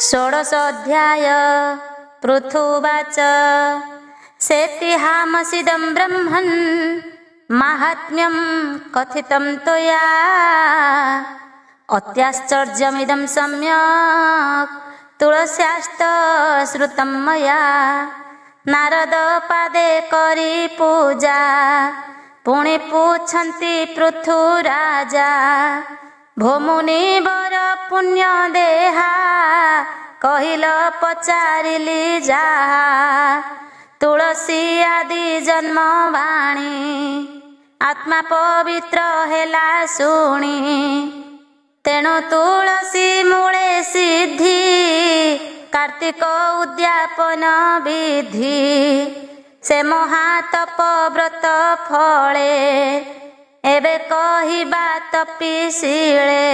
षोडश अध्याय पृथुवाच सेतिहामसिदं ब्रह्मन् माहात्म्यं कथितं त्वया अत्याश्चर्यमिदं सम्यक् तुलस्यास्त श्रुतं मया। नारद पादे करी पूजा पुणी पूछन्ति पृथुराजा भोमुनि वर पुण्य देहा कहिल पचारिली जाहा तुलसी आदि जन्म वाणी आत्मा पवित्र हेला शुणी तेणु तुलसी मूले सिद्धि कार्तिक उद्यापन विधि से महातप व्रत फले एबे कहिबा तपीशिले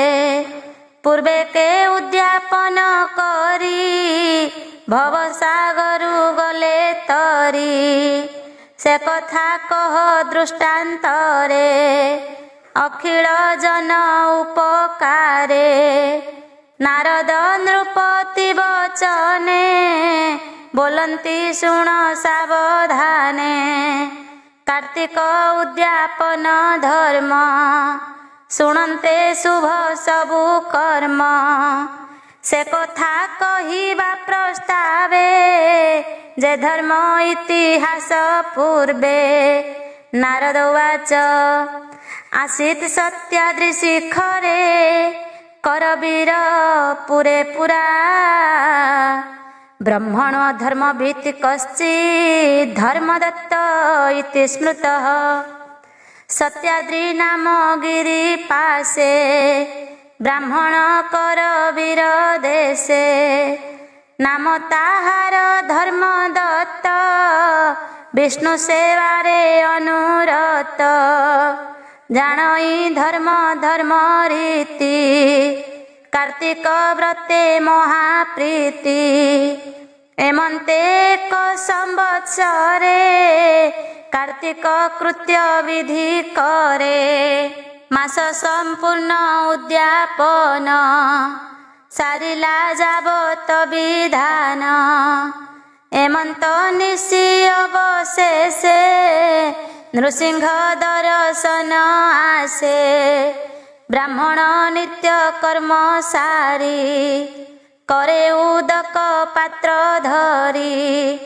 पूर्वे के उद्यापन करी भवसागरु गले तरी से कथा कह दृष्टान्तरे अखिल जन उपकारे। नारद नृपति वचने बोलन्ति शुण सावधाने कार्तिक उद्यापन धर्म शुणन्ते शुभ सबु कर्म। से कथा कहिबा प्रस्तावे जे धर्म इतिहास पूर्वे। नारद उवाच आसीत् सत्याद्रि शिखरे करवीर पुरे पुरा ब्रह्मण धर्म भीति कश्चित् धर्मदत्त इति स्मृतः। सत्याद्रि नाम गिरि पासे ब्राह्मण करवीर देशे नाम ताहार धर्मदत्त विष्णु सेवारे अनुरत। जानई धर्म धर्म रीति कार्तिक व्रते महाप्रीति एमन्ते एक संवत्सरे कार्तिक कृत्य विधि करे। मास संपूर्ण उद्यापन सारिला जाबत विधान एमंत निशि अवशेषे नृसिंह दर्शन आसे। ब्राह्मण नित्य कर्म सारी करे उदक पात्र धरी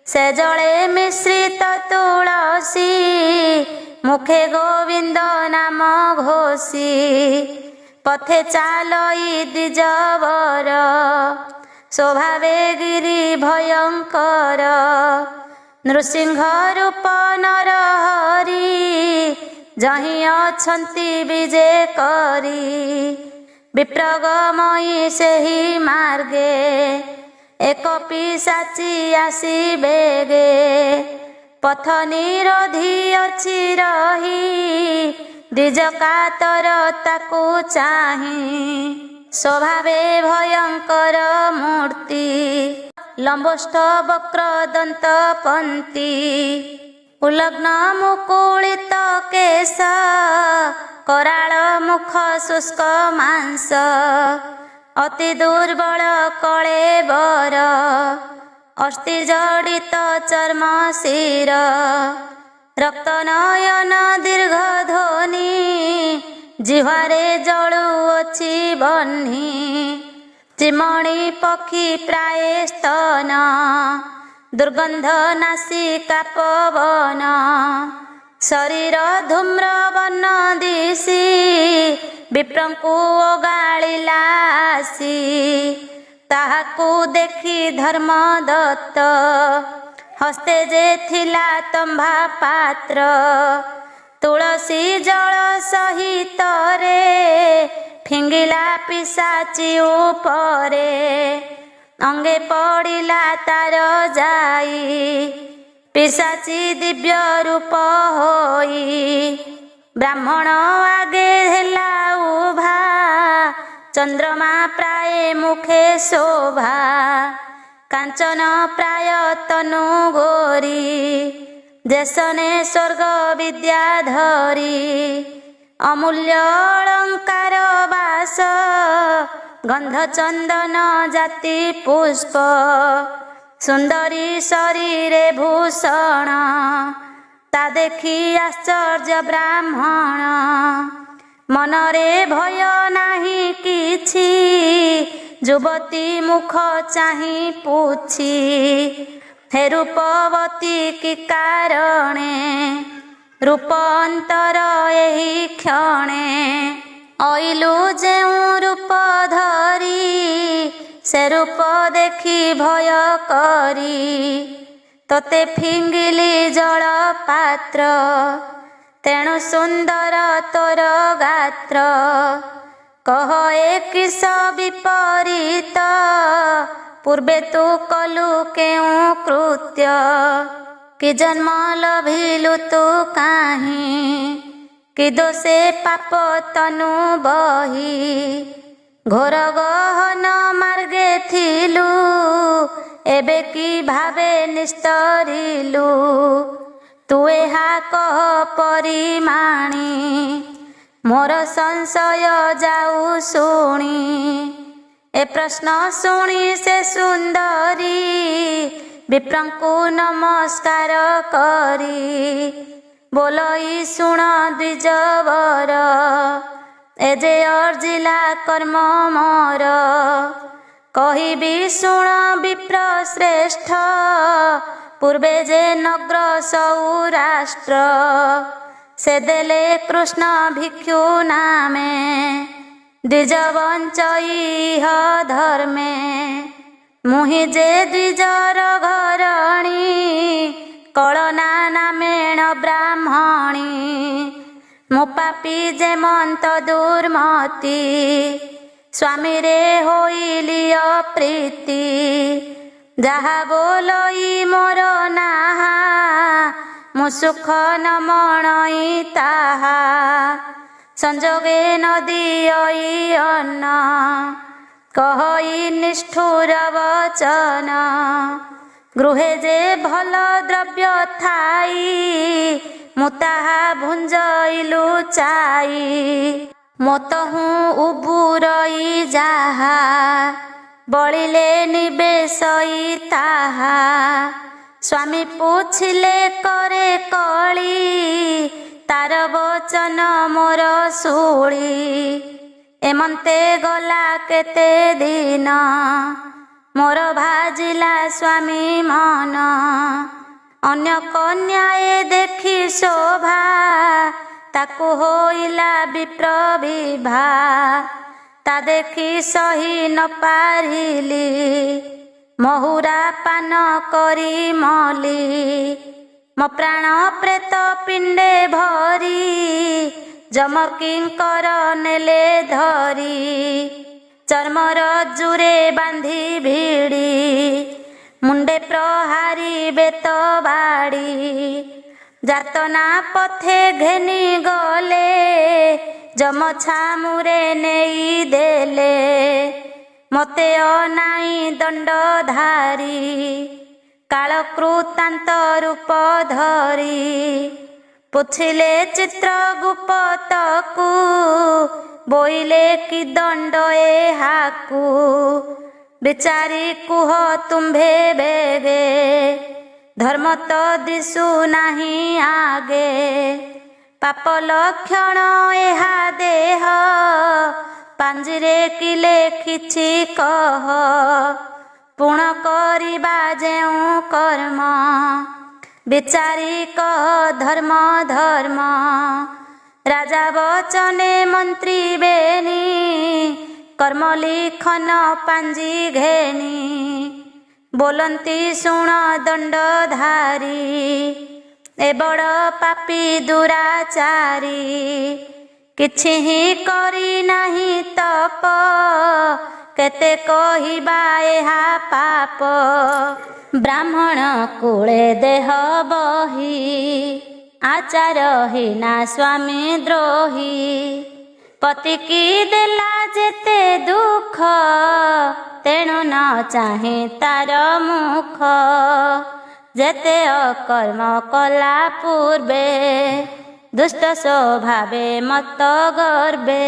से जले मिश्रित तुलसी मुखे गोविंद नाम घोषी पथे चालई द्विजवर स्वभावे गिरि भयंकर। नृसिंह रूप नरहरि जहि अछन्ति विजे करी विप्रगमयी सेहि मार्गे एक पिशाची आसी बेगे। पथ निरोधी अछि रही द्विज कातर ताकू चाही स्वभावे भयंकर मूर्ति लंबोष्ठ वक्र दंत पंती उलग्न मुकुलित केश कराळ मुख शुष्क मांस अति दुर्बल कळेबर अस्थि जडित चर्म शिर रक्त नयन दीर्घ ध्वनि जिह्वारे जळुअछि बह्नि चिमणी पक्षी प्राय स्तन दुर्गंध नासिका पवन शरीर धूम्र वर्ण दिशि विप्रंकु ओगाळिला आसी ताहाकु देखि धर्मदत्त हस्ते जे थिला तंभा पात्र तुलसी जल सहित रे फिंगिला पिशाची उपरे अंगे पड़िला तार जाई पिशाची दिव्य रूप होई। ब्राह्मण आगे हेला उभा चंद्रमा प्राय मुखे शोभा कांचन प्राय तनु गोरी देशने स्वर्ग विद्याधरी अमूल्य अलंकार वास गंध चंदन जाति पुष्प सुंदरी शरीरे भूषण ता देखी आश्चर्य ब्राह्मण मनरे भय नाही किछि युवती मुख चाहि पूछि हे रूपवती कि कारणे रूप अंतर एहि क्षणे अइलु जेउ रूप धरी से रूप देखी भय करी तोते फिंगिली जल पात्र तेणु सुंदर तोर गात्र कह ए किस विपरीत पूर्वे तू कलु केउ कृत्य कि जन्म लभिलु तू काहीं कि दोषे पाप तनु बही घोर गहन मार्गे थिलु एबे कि भावे निस्तरिलु तू एहा कह परिमाणी मोर संशय जाऊ शुणी ए प्रश्न शुणी से सुंदरी विप्रंकु नमस्कार करी बोलई शुण द्विजवर ए जे अर्जिला कर्म मोर कहिबी शुण विप्र श्रेष्ठ पूर्वे जे नग्र सौराष्ट्र से देले कृष्ण भिक्षु नामे द्विज वंचइह धर्मे मुहि जे द्विजर घरणी कलना नामेण ब्राह्मणी मो पापी जे मंत दुर्मती स्वामी रे होइली अप्रीति जहा बोलई मोर नाहा मु सुख न मणई ताहा संजोगे नदीयई अन्न कहई निष्ठुर वचन गृहे जे भल द्रव्य थाई मु ताहा भुंजइलु चाई मोतहु उबुरई जाहा बलिले निवेशई ताहा स्वामी पूछिले करे कली तार वचन मोर शुली एमंते गला केते दिन मोर भाजिला स्वामी मन अन्य कन्याए देखी शोभा ताकु होइला विप्र विभा ता देखी सही न पारिली महुरा पान करी मली मो प्राण प्रेत पिंडे भरी जमकिंकर नेले धरी चर्मर जुरे बांधी भिड़ी मुंडे प्रहारी बेत बाड़ी जातना पथे घेनी गले जमछा मुरे नेई देले मते अनाई दंडधारी कालकृतांत रूप धरी पुछिले चित्रगुप्तकु बोइले कि दंड एहाकु बिचारी कुह तुम्भे बेगे धर्म तो दिशु नहीं आगे पाप लक्षण एहा देह पांजिरे कि लेखिछि कह पुण करिबा जेउ कर्म बिचारी कह धर्म धर्म राजा वचने मंत्री बेनी कर्म लिखन पांजी घेनी बोलंती शुण दंडधारी ए बड़ पापी दुराचारी किछि ही करी नाही तप केते कहिबा एहा पाप ब्राह्मण कूले देह बही आचार हीना स्वामी द्रोही पति की देला जेते दुख तेणु न चाहे तार मुख जेते अकर्म कला पूर्वे दुष्ट स्वभावे मत गर्भे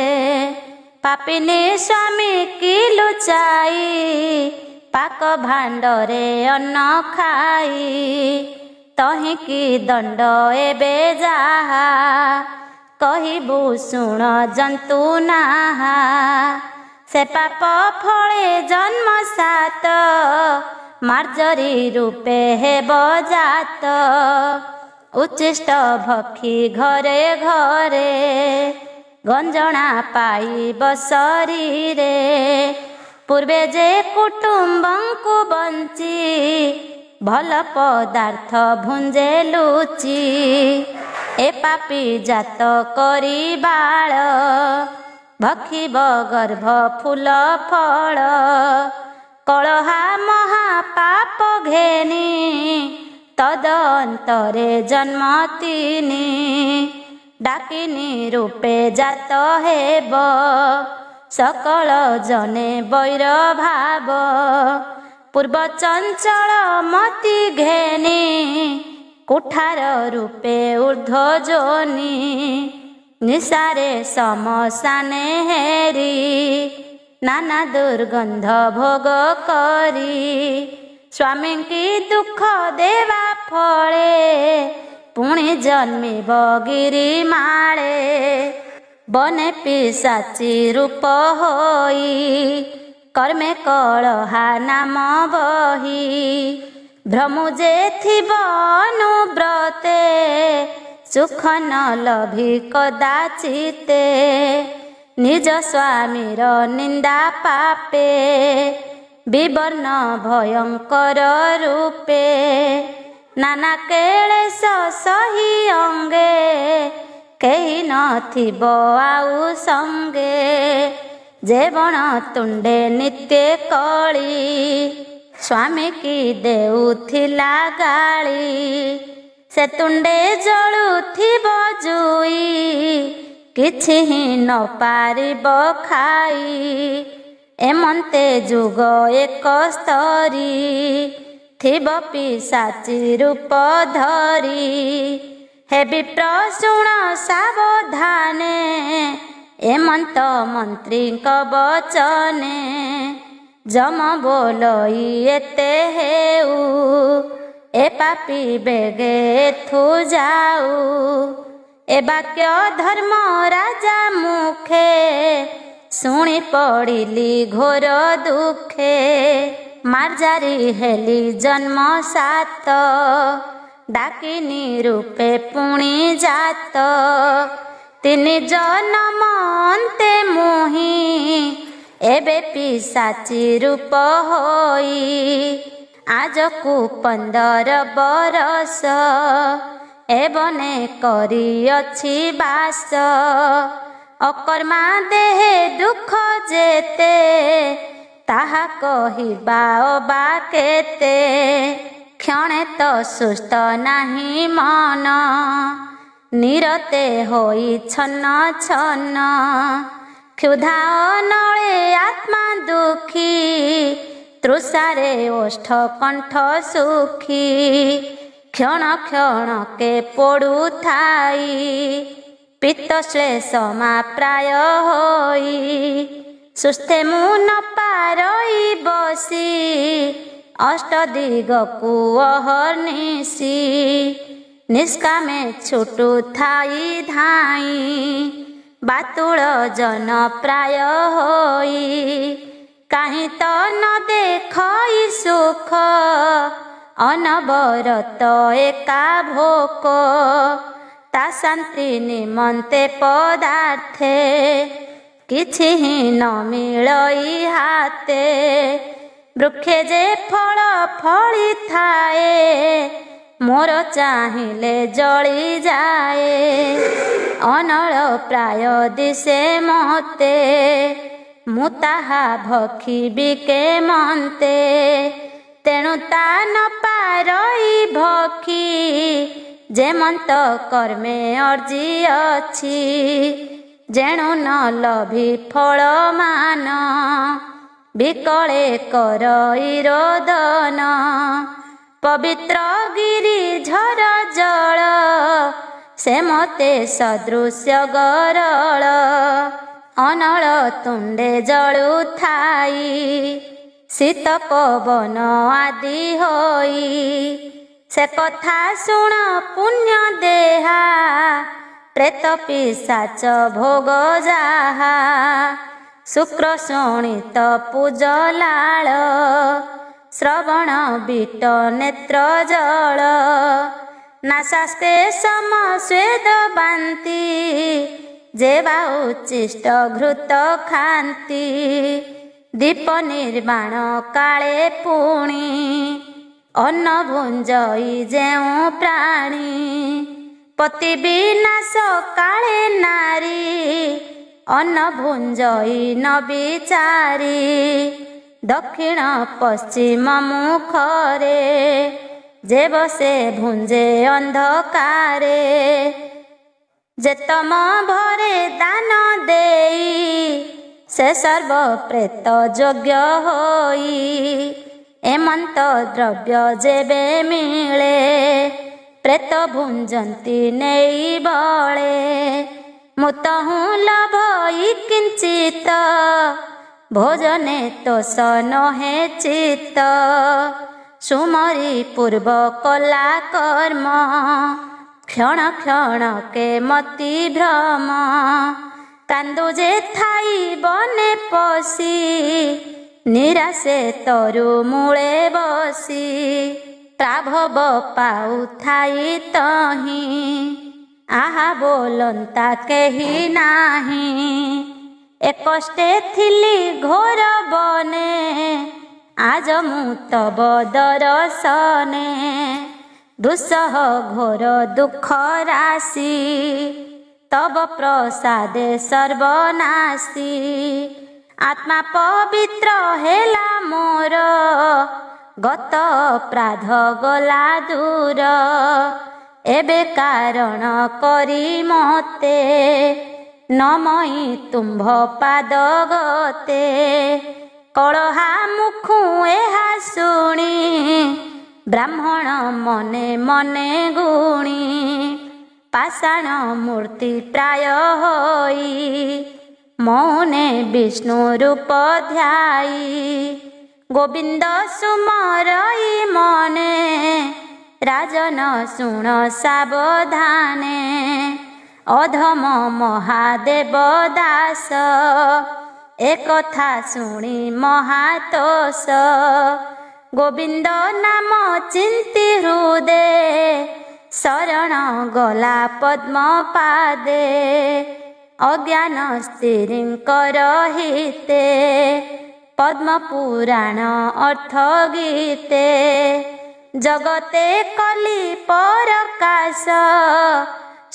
पापिनी स्वामी की लुचाई पाक भांडरे अन्न खाई तहिकी दंड एबे जाहा कहबू शुण जंतु नाहा से पाप फले जन्म सात मार्जरी रूपे हेब जात उच्चिष्ट भक्षी घरे घरे गंजना पाइब शरीरे पूर्वे जे कुटुंबंकु बंची भल पदार्थ भुंजे लुची ए पापी जात करी बाळ भक्षिब गर्भ फूल फल कलहा महापाप घेनी तदंतरे जन्मतिनी डाकिनी रूपे जात हेब सकल जने वैर भाव पूर्व चंचल मति घेनी कुठार रूपे ऊर्ध्व जोनी निशारे समसाने हेरी नाना दुर्गंध भोग करी स्वामी की दुख देवा फले पुणी जन्मिब गिरी माळे बने पिशाची रूप होई कर्मे कलहा नाम बही भ्रमु जे थिब अनुव्रते सुख न लभी कदाचिते निज स्वामीर निंदा पापे विवर्ण भयंकर रूपे नाना केलेश सही अंगे केही नथिब आउ संगे जेवण तुंडे नित्य कली स्वामी की देउथिला गाली से तुंडे जळुथिब जुई किछि ही न पारिब खाई एमंते जुग एक स्तरी थिब पिशाची रूप धरी हे विप्र शुण सावधाने एमंत मंत्री वचने जम बोलई एते हेऊ ए पापी बेगे एथु जाऊ ए वाक्य धर्म राजा मुखे शुणी पड़िली घोर दुखे मार्जारी हेली जन्म सात डाकिनी रूपे पुणी जात तिनि जन्म अन्ते मुहि एबे पिशाची रूप होई आजकु 15 बरस एबने करिअछि बास अकर्मा देहे दुख जेते ताहा कहिबा अबा केते क्षणे तो सुस्त नाही मन निरते होई छन्न छन्न क्षुधा नळे आत्मा दुखी तृषारे ओष्ठ कंठ सुखी क्षण क्षण के पड़ू थाई पित्त श्लेषमा प्राय होई सुस्थे मुन पारई बसी अष्ट दिगकु अहर्निशि निष्कामे छुटू थाई धाई बातुल जन प्राय होई काहीं तो न देखई सुख अनवरत एका भोक ता शांति निमंते पदार्थे किछि ही न मिलई हाते वृक्षे जे फल फली थाए मोर चाहिले जली जाए अनल प्राय दिशे मते मु ताहा भक्षिबि केमन्ते तेणु ता न पारई भक्षी जेमंत कर्मे अर्जी अछि जेणु न लभी फल मान विकले करई रोदन पवित्र गिरी झर जल से मते सदृश्य गरल ଅନଳ ତୁଣ୍ଡେ ଜଳୁଥାଇ ଶୀତ ପବନ ଆଦି ହୋଇ। ସେ କଥା ଶୁଣ ପୁଣ୍ୟ ଦେହା ପ୍ରେତ ପିଶାଚ ଭୋଗ ଯାହା। ଶୁକ୍ର ଶୋଣିତ ପୂଜଲାଳ ଶ୍ରବଣ ବିଟ ନେତ୍ର ଜଳ। ନାସାସ୍ତେ ସମ ସ୍ୱେଦ ବାନ୍ତି ଯେବା ଉଚ୍ଚିଷ୍ଟ ଘୃତ ଖାନ୍ତି। ଦୀପ ନିର୍ବାଣ କାଳେ ପୁଣି ଅନ୍ନ ଭୁଞ୍ଜଇ ଯେଉଁ ପ୍ରାଣୀ। ପତି ବିନାଶ କାଳେ ନାରୀ ଅନ୍ନ ଭୁଞ୍ଜଇ ନ ବିଚାରି। ଦକ୍ଷିଣ ପଶ୍ଚିମ ମୁଖରେ ଯେ ବସେ ଭୁଞ୍ଜେ ଅନ୍ଧକାରେ। ଯେତମ ଭରେ ଦାନ ଦେଇ ସେ ସର୍ବ ପ୍ରେତ ଯୋଗ୍ୟ ହୋଇ। ଏମନ୍ତ ଦ୍ରବ୍ୟ ଯେବେ ମିଳେ ପ୍ରେତ ଭୁଞ୍ଜନ୍ତି ନେଇ ବଳେ। ମୁତହୁଁ ଲଭଇ କିଞ୍ଚିତ ଭୋଜନେ ତୋଷ ନହେ ଚିତ୍ତ। ସୁମରି ପୂର୍ବ କଲା କର୍ମ କ୍ଷଣ କ୍ଷଣକେ ମତି ଭ୍ରମ। କାନ୍ଦୁ ଯେ ଥାଇ ବନେ ପଶି ନିରାଶେ ତରୁ ମୂଳେ ବସି। ପ୍ରାଭବ ପାଉଥାଇ ତହିଁ ଆହା ବୋଲନ୍ତା କେହି ନାହିଁ। ଏକଷ୍ଟେ ଥିଲି ଘୋର ବନେ ଆଜ ମୁଁ ତବ ଦରଶନେ। ଦୁଃସହ ଘୋର ଦୁଃଖ ରାଶି ତବ ପ୍ରସାଦେ ସର୍ବନାଶୀ। ଆତ୍ମା ପବିତ୍ର ହେଲା ମୋର ଗତ ଅପରାଧ ଗଲା ଦୂର। ଏବେ କାରଣ କରି ମତେ ନମଇ ତୁମ୍ଭ ପାଦ ଗତେ। କଳହା ମୁଖୁ ଏହା ଶୁଣି ବ୍ରାହ୍ମଣ ମନେ ମନେ ଗୁଣି। ପାଷାଣ ମୂର୍ତ୍ତି ପ୍ରାୟ ହୋଇ ମୌନେ ବିଷ୍ଣୁ ରୂପ ଧ୍ୟାଇ। ଗୋବିନ୍ଦ ସୁମରଇ ମନେ ରାଜନ ଶୁଣ ସାବଧାନେ। ଅଧମ ମହାଦେବ ଦାସ ଏକଥା ଶୁଣି ମହାତୋଷ। ଗୋବିନ୍ଦ ନାମ ଚିନ୍ତି ହୃଦେ ଶରଣ ଗଲା ପଦ୍ମ ପାଦେ। ଅଜ୍ଞାନ ସ୍ତ୍ରୀଙ୍କର ହିତେ ପଦ୍ମ ପୁରାଣ ଅର୍ଥ ଗୀତେ। ଜଗତେ କଲି ପରକାଶ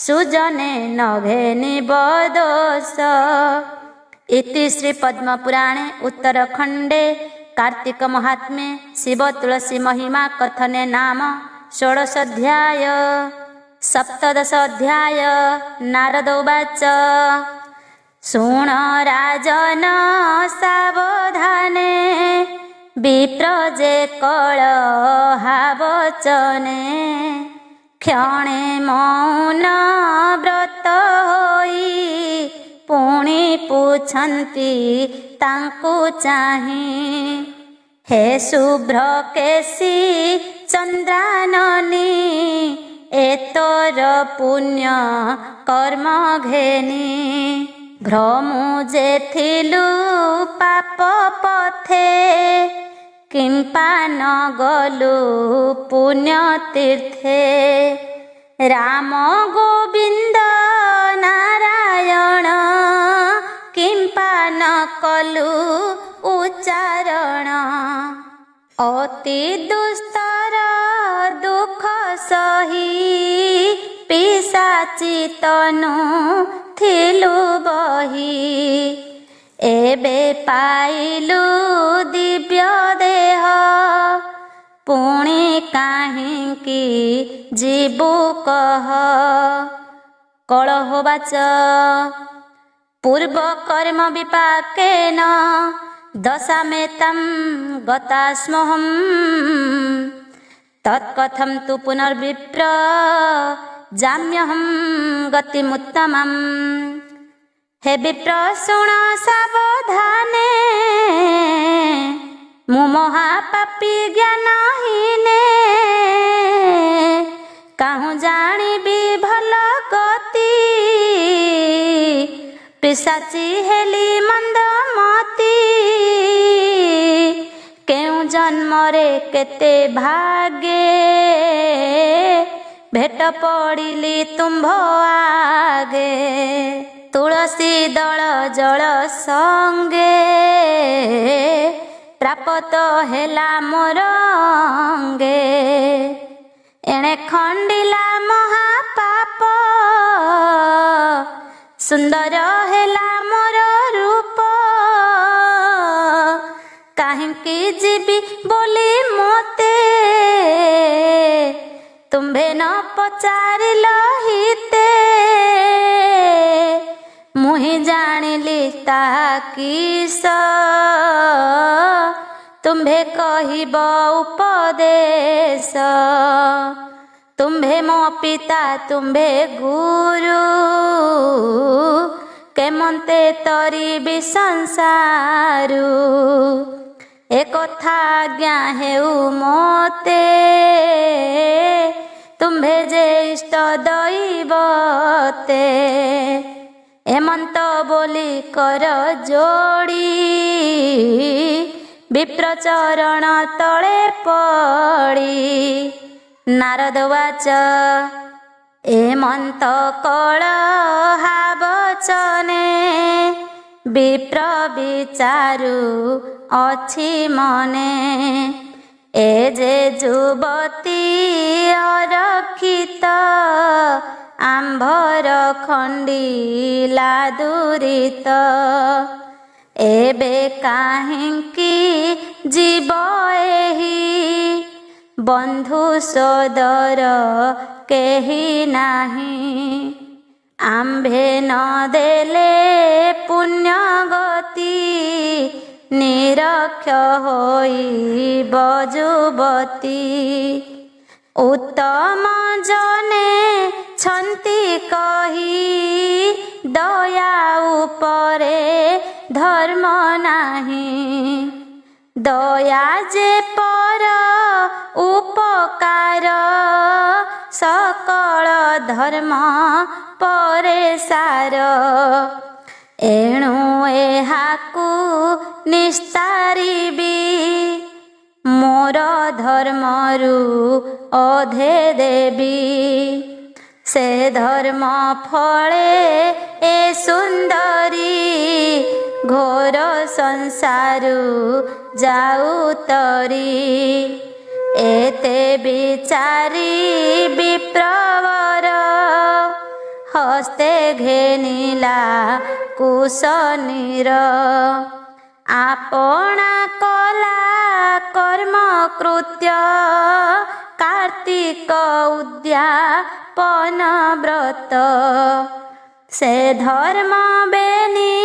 ସୁଜନେ ନଘେ ନିବଦୋଷ। इति श्री पद्म पुराणे उत्तरखंडे कार्तिक महात्म्ये शिव तुलसी महिमा कथने नाम 16 अध्याय। 17 अध्याय। नारद उवाच शुण राजन सावधाने विप्र जे कलहा वचने। क्षणे मौन व्रत होई पुणी पूछंती तांकु चाही। हे शुभ्र केशी चंद्राननी एतोर पुण्य कर्म घेनी। भ्रमु जे थिलु पाप पथे किंपा न गलु पुण्य तीर्थे। राम गोविंद नारायण किंपा न कलु उच्चारण। अति दुस्तर दुख सही पिशाची तनु थिलु बही। एबे पाइलु दिव्य देह पुणी काहिंकी जीवु कह। कलहोवाच पूर्व कर्म विपाकेन दशामेतं गतास्महं। तत्कथं तु पुनर्विप्र जाम्यहं गतिमुत्तमम्। हे विप्र शुण सावधाने, मु महापापी ज्ञानहीने, काहू जानिबी भल गति, पिशाची हेली मंदमती, केउ जन्मरे केते भागे, भेट पड़िली तुम्भ आगे, तुलसी दल जल संगे, प्राप्त हेला मोर अंगे, एणे खंडिला महापाप, सुंदर हेला मोर रूप, काहिंकी जीवी बोली मोते, तुम्भे न पचारिल हिते, मुहि जानिली ताहा किस, तुम्भे कहिब उपदेश, तुम्भे मो पिता तुम्भे गुरु, केमंते तरिबी संसारु, ए कथा आज्ञा हेउ मोते, तुम्भे जे इष्ट दैवते, हेमंत बोली कर जोड़ी, विप्र चरण तले पड़ी, नारद वाच हेमंत कलहा वचने, विप्र विचारु अछि मने, ए जे जुवती अरक्षित, आंभर खंडिला दुरित, एबे काहिंकी जीव एही, बंधु सोदर केही नाही, आंभे न देले पुण्य गति, निरक्ष होई बजुबती, उत्तम जने छंती कही, दया उपरे धर्म नाही, दया जे पर उपकार, सकल धर्म परे सार, एणु एहाकु निस्तारिबी, मोर धर्मरु अधे देवी, से धर्म फले ए सुंदरी, घोर संसारु जाऊ तरी, एते विचारी विप्रवर, हस्ते घेनिला कुशनीर, आपणा कला कर्म कृत्य, कार्तिक उद्यापन व्रत, से धर्म बेनी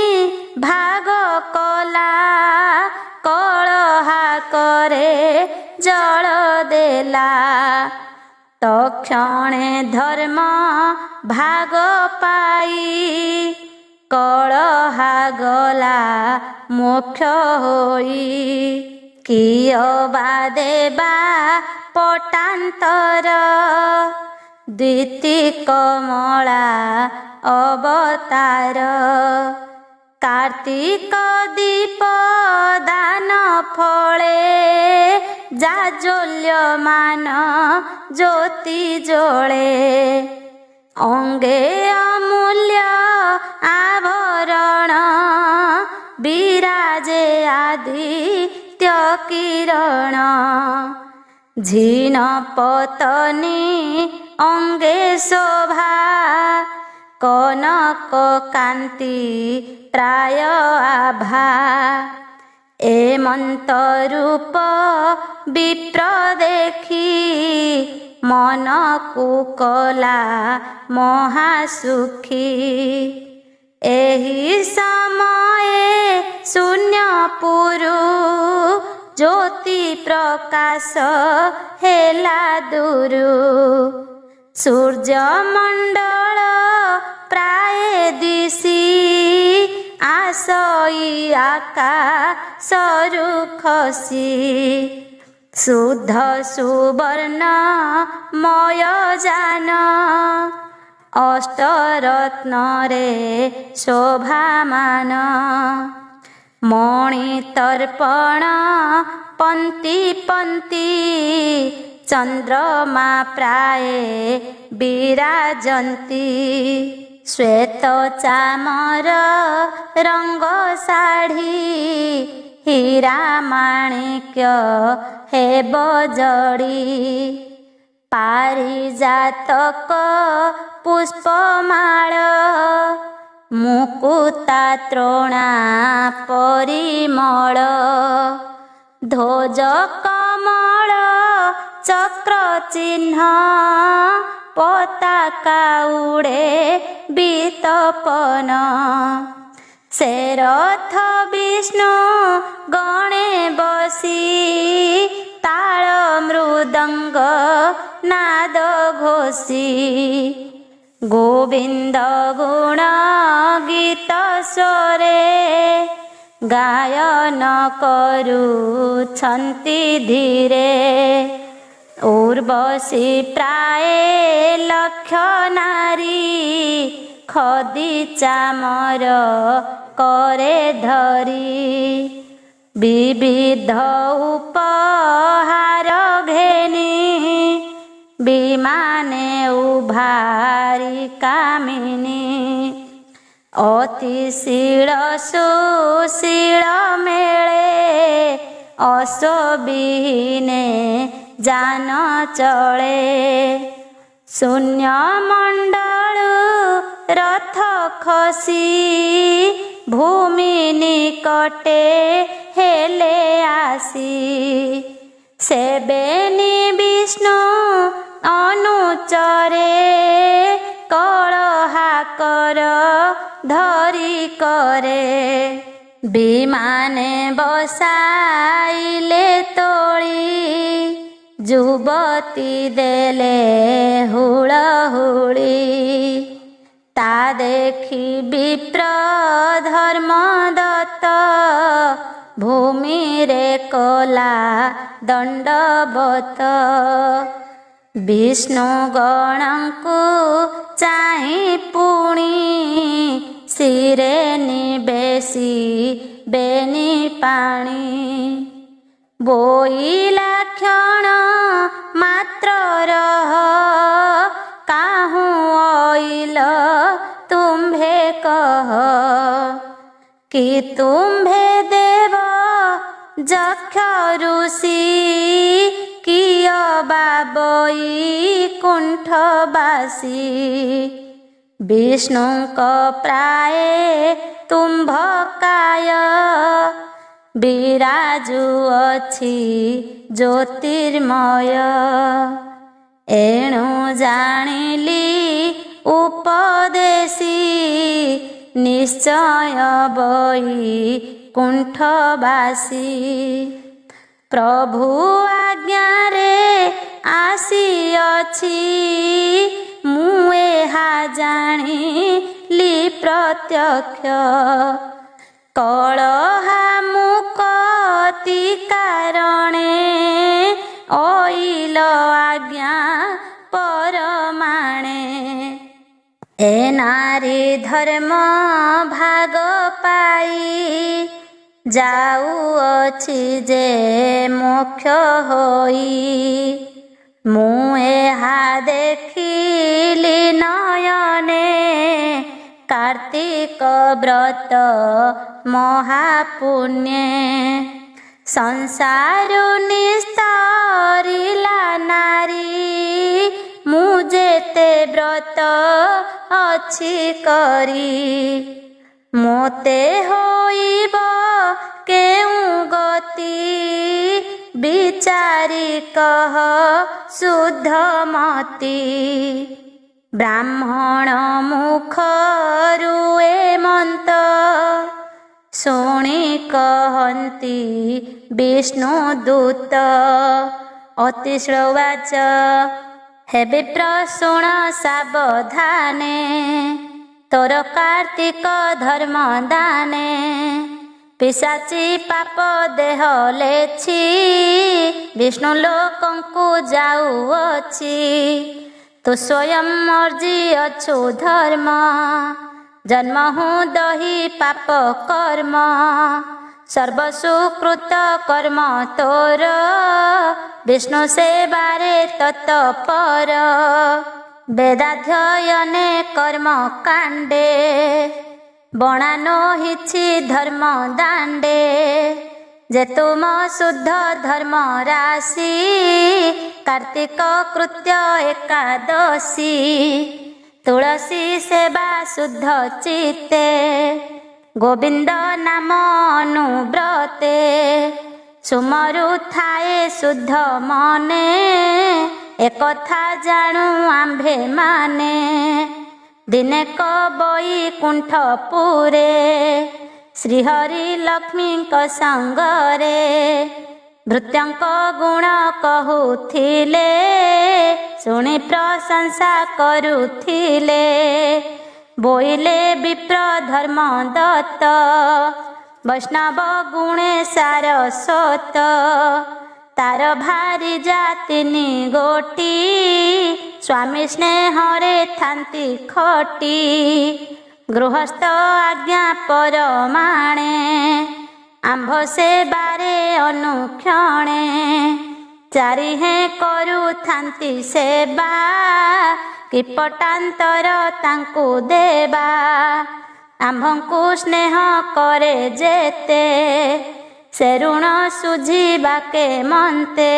भाग कला, कलहा करे जल देला, तक्षणे धर्म भाग पाई, कलहा गला मोक्ष होई, किय बा देबा पटांतर, द्विती कमला अवतार, कार्तिक दीप दान फले, जाज्वल्यमान ज्योति जोळे, अंगे अमूल्य आभरण, विराजे आदित्य किरण, झीन पतनी अंगे शोभा, कनक कांति प्राय आभा, एमंत रूप विप्र देखी, मन को कला महासुखी, एही समय शून्यपुरु, ज्योति प्रकाश हेला दूरु, सूर्य मंडल प्राय दिशी, ସଇ ଆକାଶରୁ ଖସି ଶୁଦ୍ଧ ସୁବର୍ଣ୍ଣମୟ ଯାନ ଅଷ୍ଟରତ୍ନରେ ଶୋଭାମାନ ମଣି ତର୍ପଣ ପନ୍ତି ପନ୍ତି ଚନ୍ଦ୍ରମା ପ୍ରାୟେ ବିରାଜନ୍ତି ଶ୍ଵେତ ଚାମର ରଙ୍ଗ ଶାଢ଼ୀ ହୀରା ମାଣିକ୍ୟ ହେବ ଜଡ଼ି ପାରିଜାତକ ପୁଷ୍ପମାଳ ମୁକୁତା ତ୍ରୋଣା ପରିମଳ ଧ୍ୱଜ କମଳ ଚକ୍ର ଚିହ୍ନ ପତାକା ଉଡ଼େ ବିତପନ ସେ ରଥ ବିଷ୍ଣୁ ଗଣେ ବସି ତାଳ ମୃଦଙ୍ଗ ନାଦ ଘୋଷି ଗୋବିନ୍ଦ ଗୁଣ ଗୀତ ସ୍ୱରେ ଗାୟନ କରୁଛନ୍ତି ଧୀରେ ଉର୍ବଶୀ ପ୍ରାୟେ ଲକ୍ଷ ନାରୀ ଖଦି ଚାମର କରେ ଧରି ବିବିଧ ଉପହାର ଘେନି ବିମାନେ ଉଭାରି କାମିନୀ ଅତି ଶୀଳ ସୁଶୀଳ ମେଳେ ଅଶ୍ୱବିହୀନେ ଯାନ ଚଳେ ଶୂନ୍ୟ ମଣ୍ଡଳୁ ରଥ ଖସି ଭୂମି ନିକଟେ ହେଲେ ଆସି ସେବେନି ବିଷ୍ଣୁ ଅନୁଚରେ କଳହାକର ଧରି କରେ ବିମାନେ ବସାଇଲେ ତୋଳି ଯୁବତୀ ଦେଲେ ହୁଳହୁଳି ତା ଦେଖି ବିପ୍ର ଧର୍ମଦତ୍ତ ଭୂମିରେ କଲା ଦଣ୍ଡବତ ବିଷ୍ଣୁ ଗଣଙ୍କୁ ଚାହିଁ ପୁଣି ଶିରେ ନିବେଶି ବେନି ପାଣି ବୋଇଲା କ୍ଷଣ ମାତ୍ର ରହ କାହୁଁ ଅଇଲ ତୁମ୍ଭେ କହ କି ତୁମ୍ଭେ ଦେବ ଯକ୍ଷ ଋଷି କିୟ ବା ବୈକୁଣ୍ଠବାସୀ ବିଷ୍ଣୁଙ୍କ ପ୍ରାୟେ ତୁମ୍ଭକାୟ ବିରାଜୁ ଅଛି ଜ୍ୟୋତିର୍ମୟ ଏଣୁ ଜାଣିଲି ଉପଦେଶୀ ନିଶ୍ଚୟ ବୈକୁଣ୍ଠବାସୀ ପ୍ରଭୁ ଆଜ୍ଞାରେ ଆସିଅଛି ମୁଁ ଏହା ଜାଣିଲି ପ୍ରତ୍ୟକ୍ଷ କଳହା ମୁକତି କାରଣେ ଅଇଲ ଆଜ୍ଞା ପରମାଣେ ଏ ନାରୀ ଧର୍ମ ଭାଗ ପାଇ ଯାଉଅଛି ଯେ ମୋକ୍ଷ ହୋଇ ମୁଁ ଏହା ଦେଖିଲି ନୟନେ କାର୍ତ୍ତିକ ବ୍ରତ ମହାପୁଣ୍ୟେ ସଂସାରୁ ନିସ୍ତରିଲା ନାରୀ ମୁଁ ଯେତେ ବ୍ରତ ଅଛି କରି ମୋତେ ହୋଇବ କେଉଁ ଗତି ବିଚାରି କହ ଶୁଦ୍ଧମତି ବ୍ରାହ୍ମଣ ମୁଖରୁ ଏ ମନ୍ତ ଶୁଣି କହନ୍ତି ବିଷ୍ଣୁ ଦୂତ ଅତିଶ୍ଳବାଚ ହେ ବିପ୍ର ଶୁଣ ସାବଧାନେ तोर कार्तिक धर्म दाने पिशाची पाप देह लेछि विष्णु लोकंकु जाउअछि तु स्वयं मर्जी अछु धर्म जन्म हूँ दही पाप कर्म सर्वसुकृत कर्म तोर विष्णु सेवारे तत्पर वेदाध्ययने कर्म कांडे बणानो हिछि धर्म दांडे जे तुम शुद्ध धर्म राशि कार्तिक कृत्य एकादशी तुलसी सेवा शुद्ध चित्ते गोविंद नाम अनुव्रते सुमरु थाए शुद्ध मने एकथा जानू आम्भे माने दिने कबई कुंठपुरे श्रीहरि लक्ष्मी संगरे भृत्यंक गुण कहुथिले शुणी प्रशंसा करुथिले बोइले विप्र धर्म दत्त वैष्णव गुणे सारस्वत तार भारी जातिनी गोटी स्वामी स्नेहरे थांती खटी गृहस्थ आज्ञा परमाणे आंभ सेवारे अनुक्षणे चारि हे करू थांती सेवा किपटांतर तांकु देवा आंभंकु स्नेह करे जेते से ऋण सुझिबाके मन्ते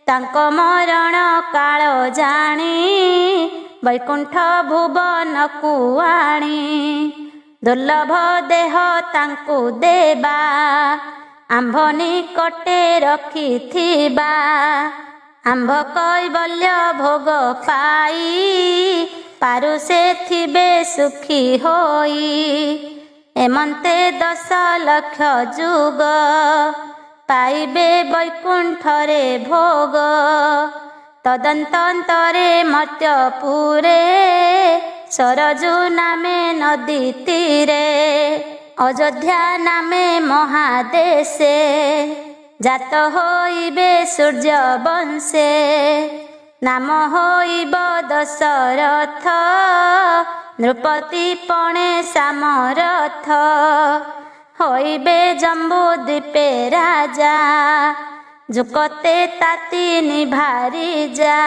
तांको मरण काल जानी वैकुंठ भुवनकु आणी दुर्लभ देह तांकु देवा आंभ निकटे रखिथिबा आंभ कैवल्य भोग पाई पारु से थिबे सुखी होई एमन्ते 10 लक्ष जुग पाइबे वैकुंठरे भोग तदन्तरे मर्त्यपुरे सरजू नामे नदी तीरे अयोध्या नामे महादेशे जात होइबे सूर्य वंशे नाम होइब दशरथ नृपति पणे सामरथ होइबे जम्बू द्वीपे राजा जुकते ताती निभारी जा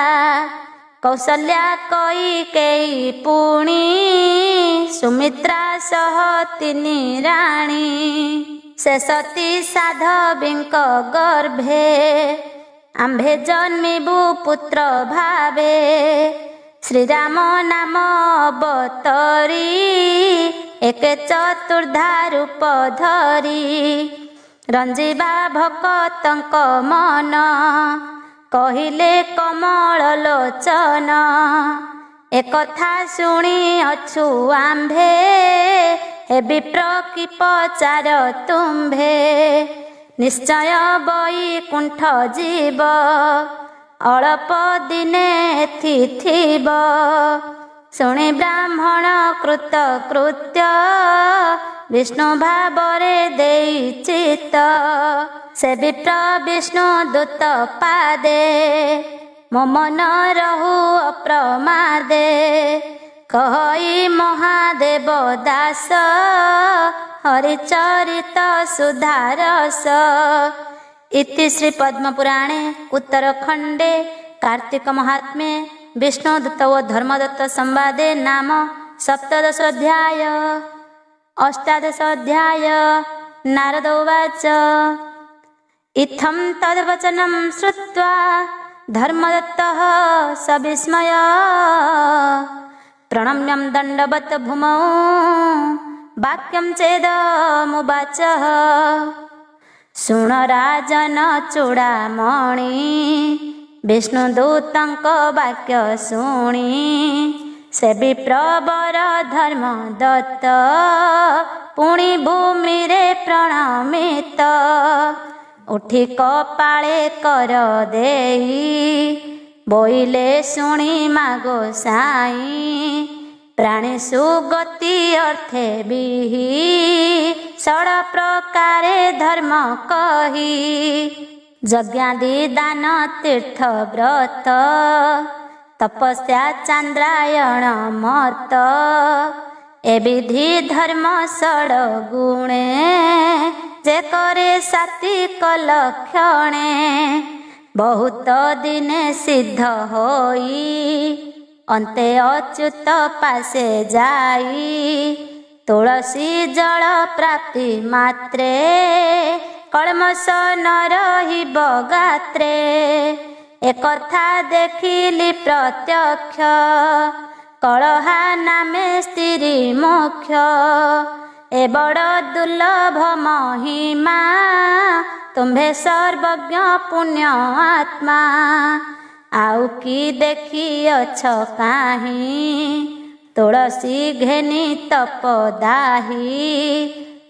कौशल्या कैकेयी पुणी सुमित्रा सह तिनी राणी से सती साधवींक गर्भे आंभे जन्मिबु पुत्र भावे श्रीराम नाम अवतरी एके चतुर्धा रूप धरी रंजीबा भक्तंक मन कहिले कमल लोचन एकथा शुणी अछु आंभे हे विप्र की पचार तुम्भे निश्चय वैकुंठ जीव अल्प दिने थिथिब शुणी ब्राह्मण कृत कृत्य विष्णु भावरे देई चित्त से विप्र विष्णु दूत पादे मो मन रहु अप्रमादे कहि महादेव दास हरिचरित सुधारस इति श्री पद्मपुराणे उत्तरखंडे कार्तिक महात्म्ये विष्णुदत्त व धर्मदत्त संवादे नाम 17 अध्याय। 18 अध्याय। नारद उवाच इत्थं तद्वचनं श्रुत्वा धर्मदत्तः सविस्मय प्रणम्यं दण्डवत् भूमौ वाक्यं चेदमुवाच शुण राजन चूड़ामणि विष्णुदूतंक वाक्य शुणी से विप्रवर धर्मदत्त पुणी भूमि रे प्रणमित उठी कपाळे कर देई बोइले शुणी मागो साई प्राणी सुगति अर्थे बिही षड प्रकारे धर्म कही यज्ञादि दान तीर्थ व्रत तपस्या चांद्रायण मत ए विधि धर्म षड गुणे जे करे सात्विक लक्षणे बहुत दिने सिद्ध होई अंते अच्युत पासे जाई तुलसी जल प्राप्ति मात्रे कलमश न रहिब गात्रे एकथा देखिली प्रत्यक्ष कलहा नामे स्त्री मोक्ष ए बड़ दुर्लभ महिमा तुम्भे सर्वज्ञ पुण्य आत्मा आउ कि देखी अछ काहीं तुलसी घेनी तपदाही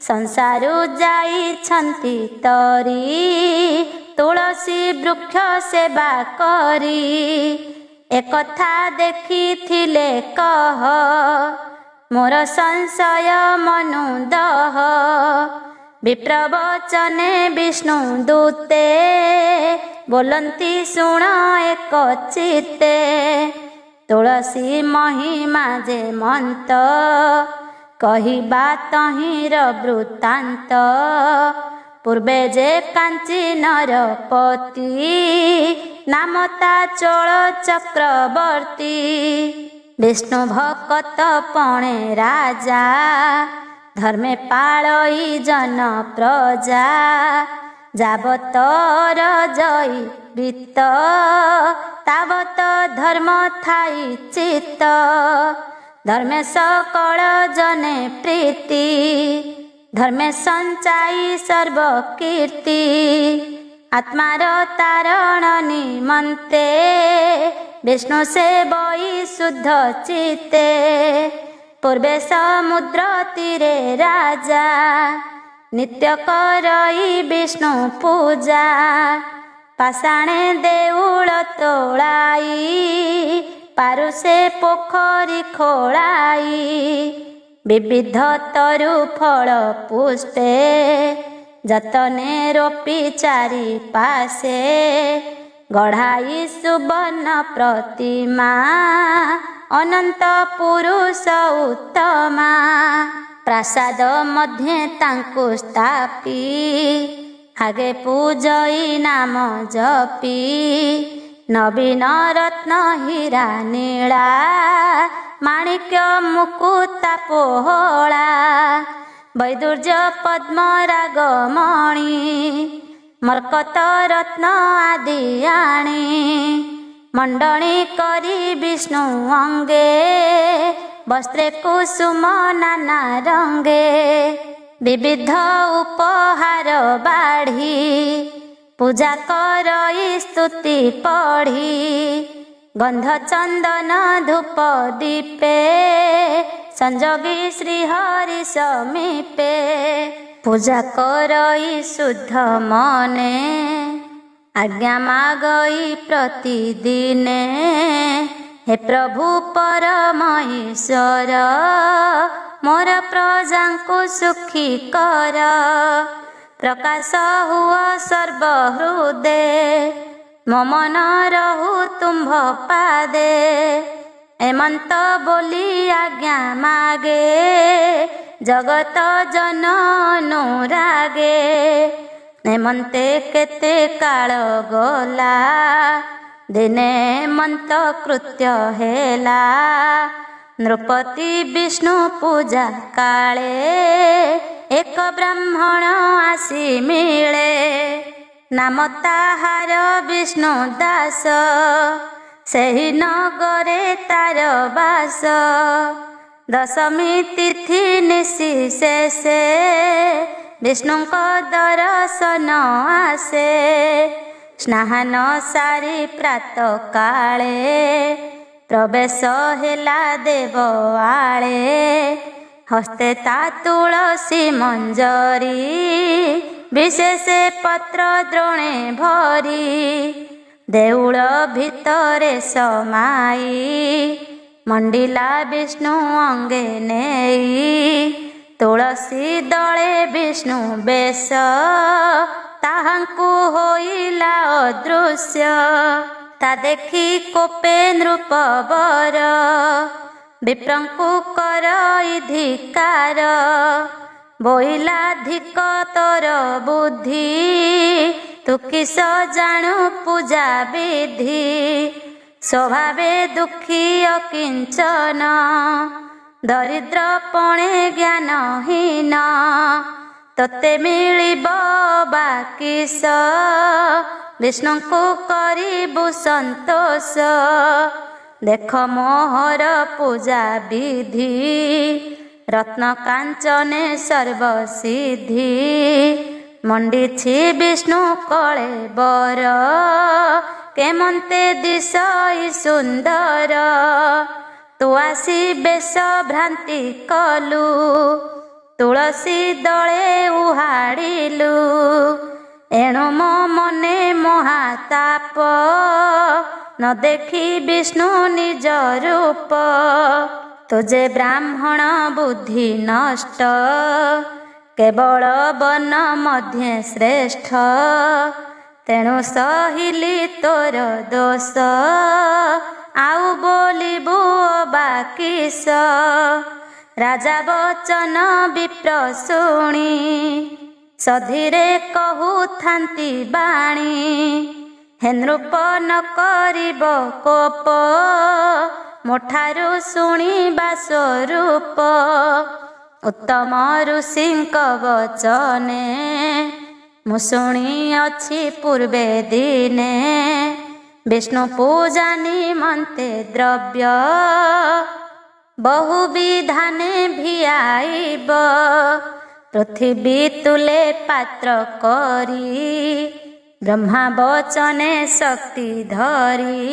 संसारु जाई छंती तरी तुलसी वृक्ष सेवा करी एकथा देखिथिले कह मोर संशय मनु दह विप्रवचने विष्णु दूते बोलंती शुण एक चित्ते तुलसी महिमा जे मंत कहिबा तहिर वृत्तांत पूर्वे जे कांची नरपति नामता चोल चक्रवर्ती विष्णु भक्त पणे राजा धर्मे पालई जन प्रजा जावत रजई वृत्त तावत धर्म थाई चित्त धर्मे सकल जने प्रीति धर्मे संचाई सर्व कीर्ति आत्मार तारण निमन्ते विष्णु सेवई शुद्ध चित्ते पूर्वे समुद्र तीरे राजा नित्य करई विष्णु पूजा पाषाणे देउल तोलाई पारुसे पोखरी खोलाई विविध तरु फल पुष्पे जतने रोपी चारि पासे गढ़ाई सुवर्ण प्रतिमा अनंत पुरुष उत्तमा प्रासाद मध्य तांकु स्थापी आगे पूजई नाम जपी नवीन रत्न हीरा नीला माणिक्य मुकुता पोहला वैदुर्य पद्म रागमणि मर्कत रत्न आदि आणी मंडणी करी विष्णु अंगे वस्त्रे कुसुम नाना रंगे विविध उपहार बाढ़ी पूजा करई स्तुति पढ़ी गंध चंदन धूप दीपे संजोगी श्री हरि समीपे पूजा करई शुद्ध मने आज्ञा मागई प्रतिदिने हे प्रभु परमेश्वर मोर प्रजा को सुखी कर प्रकाश हुआ सर्वहृदय मम न रहु तुम्भ पादे एमंत बोली आज्ञा मागे जगत जन अनुरागे एमंते केते काल गला दिने मंत कृत्य हेला नृपति विष्णु पूजा काले एक ब्राह्मण आसी मिले नाम ताहार विष्णु दास सेहि नगरे तार बास दशमी तिथि निशि शेषे विष्णुଙ୍କ दर्शन आसे स्नान सारी प्रात काले प्रवेश हेला देव आले हस्ते ता तुलसी मंजरी विशेष पत्र द्रोणे भरी देउल भितरे समाई मंडिला विष्णु अंगे नेई तुलसी दले विष्णु बेश ताहांकु होइला अदृश्य ता देखी कोपे नृपवर विप्रंकु कर धिकार बोइला धिक तोर बुद्धि तू किस जाणु पूजा विधि स्वभावे दुखी अकिंचन दरिद्र पणे ज्ञानहीन तोते मिलिब बाकिस विष्णुଙ୍କୁ करिबु संतोष देख मोहर पूजा विधि रत्न कांचने सर्वसिद्धि मंडिछि विष्णु कळे बर केमंते दिशई सुंदर तू आसी बेश भ्रांति कलु तुलसी दले उहाड़िलु एणु मो मने महाताप न देखी विष्णु निज रूप तुझे ब्राह्मण बुद्धि नष्ट केवल वन मध्य श्रेष्ठ तेणु सहिली तोर दोष आउ बोलिबु बाकिस राजा वचन विप्र शुणी सधीरे कहूथांती बाणी हे नृप न करिब कोप मोठारु शुणिबा स्वरूप उत्तम ऋषिंक वचने मु शुणी अछि पूर्वे दिने विष्णु पूजा निमन्ते द्रव्य बहु विधाने भियाइब पृथ्वी तुले पात्र करी ब्रह्मा वचने शक्ति धरी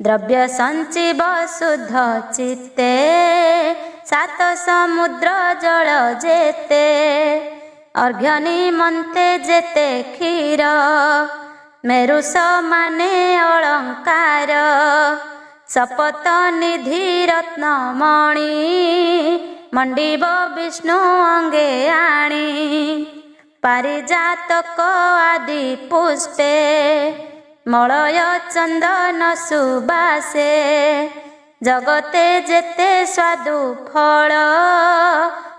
द्रव्य संचिव शुद्ध चित्ते सात समुद्र जल जेते अर्घ्य निमन्ते जेते क्षीर मेरु समाने अलंकार सपत निधि रत्नमणि मंडिब विष्णु अंगे आणी पारिजातक आदि पुष्पे मलय चंदन सुबासे जगते जेते स्वादु फल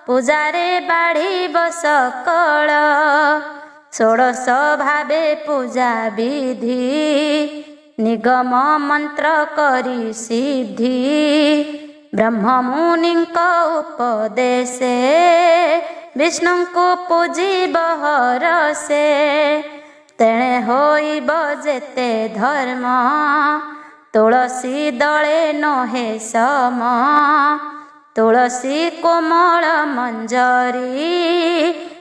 पूजारे बाढ़िब सकल षोडश भावे पूजा विधि निगम मंत्र करी सिद्धि ब्रह्म मुनिंक उपदेशे विष्णुଙ୍କୁ पूजिब हरसे तेणे होइब जेते धर्म तुलसी दले नहे सम तुलसी कोमल मंजरी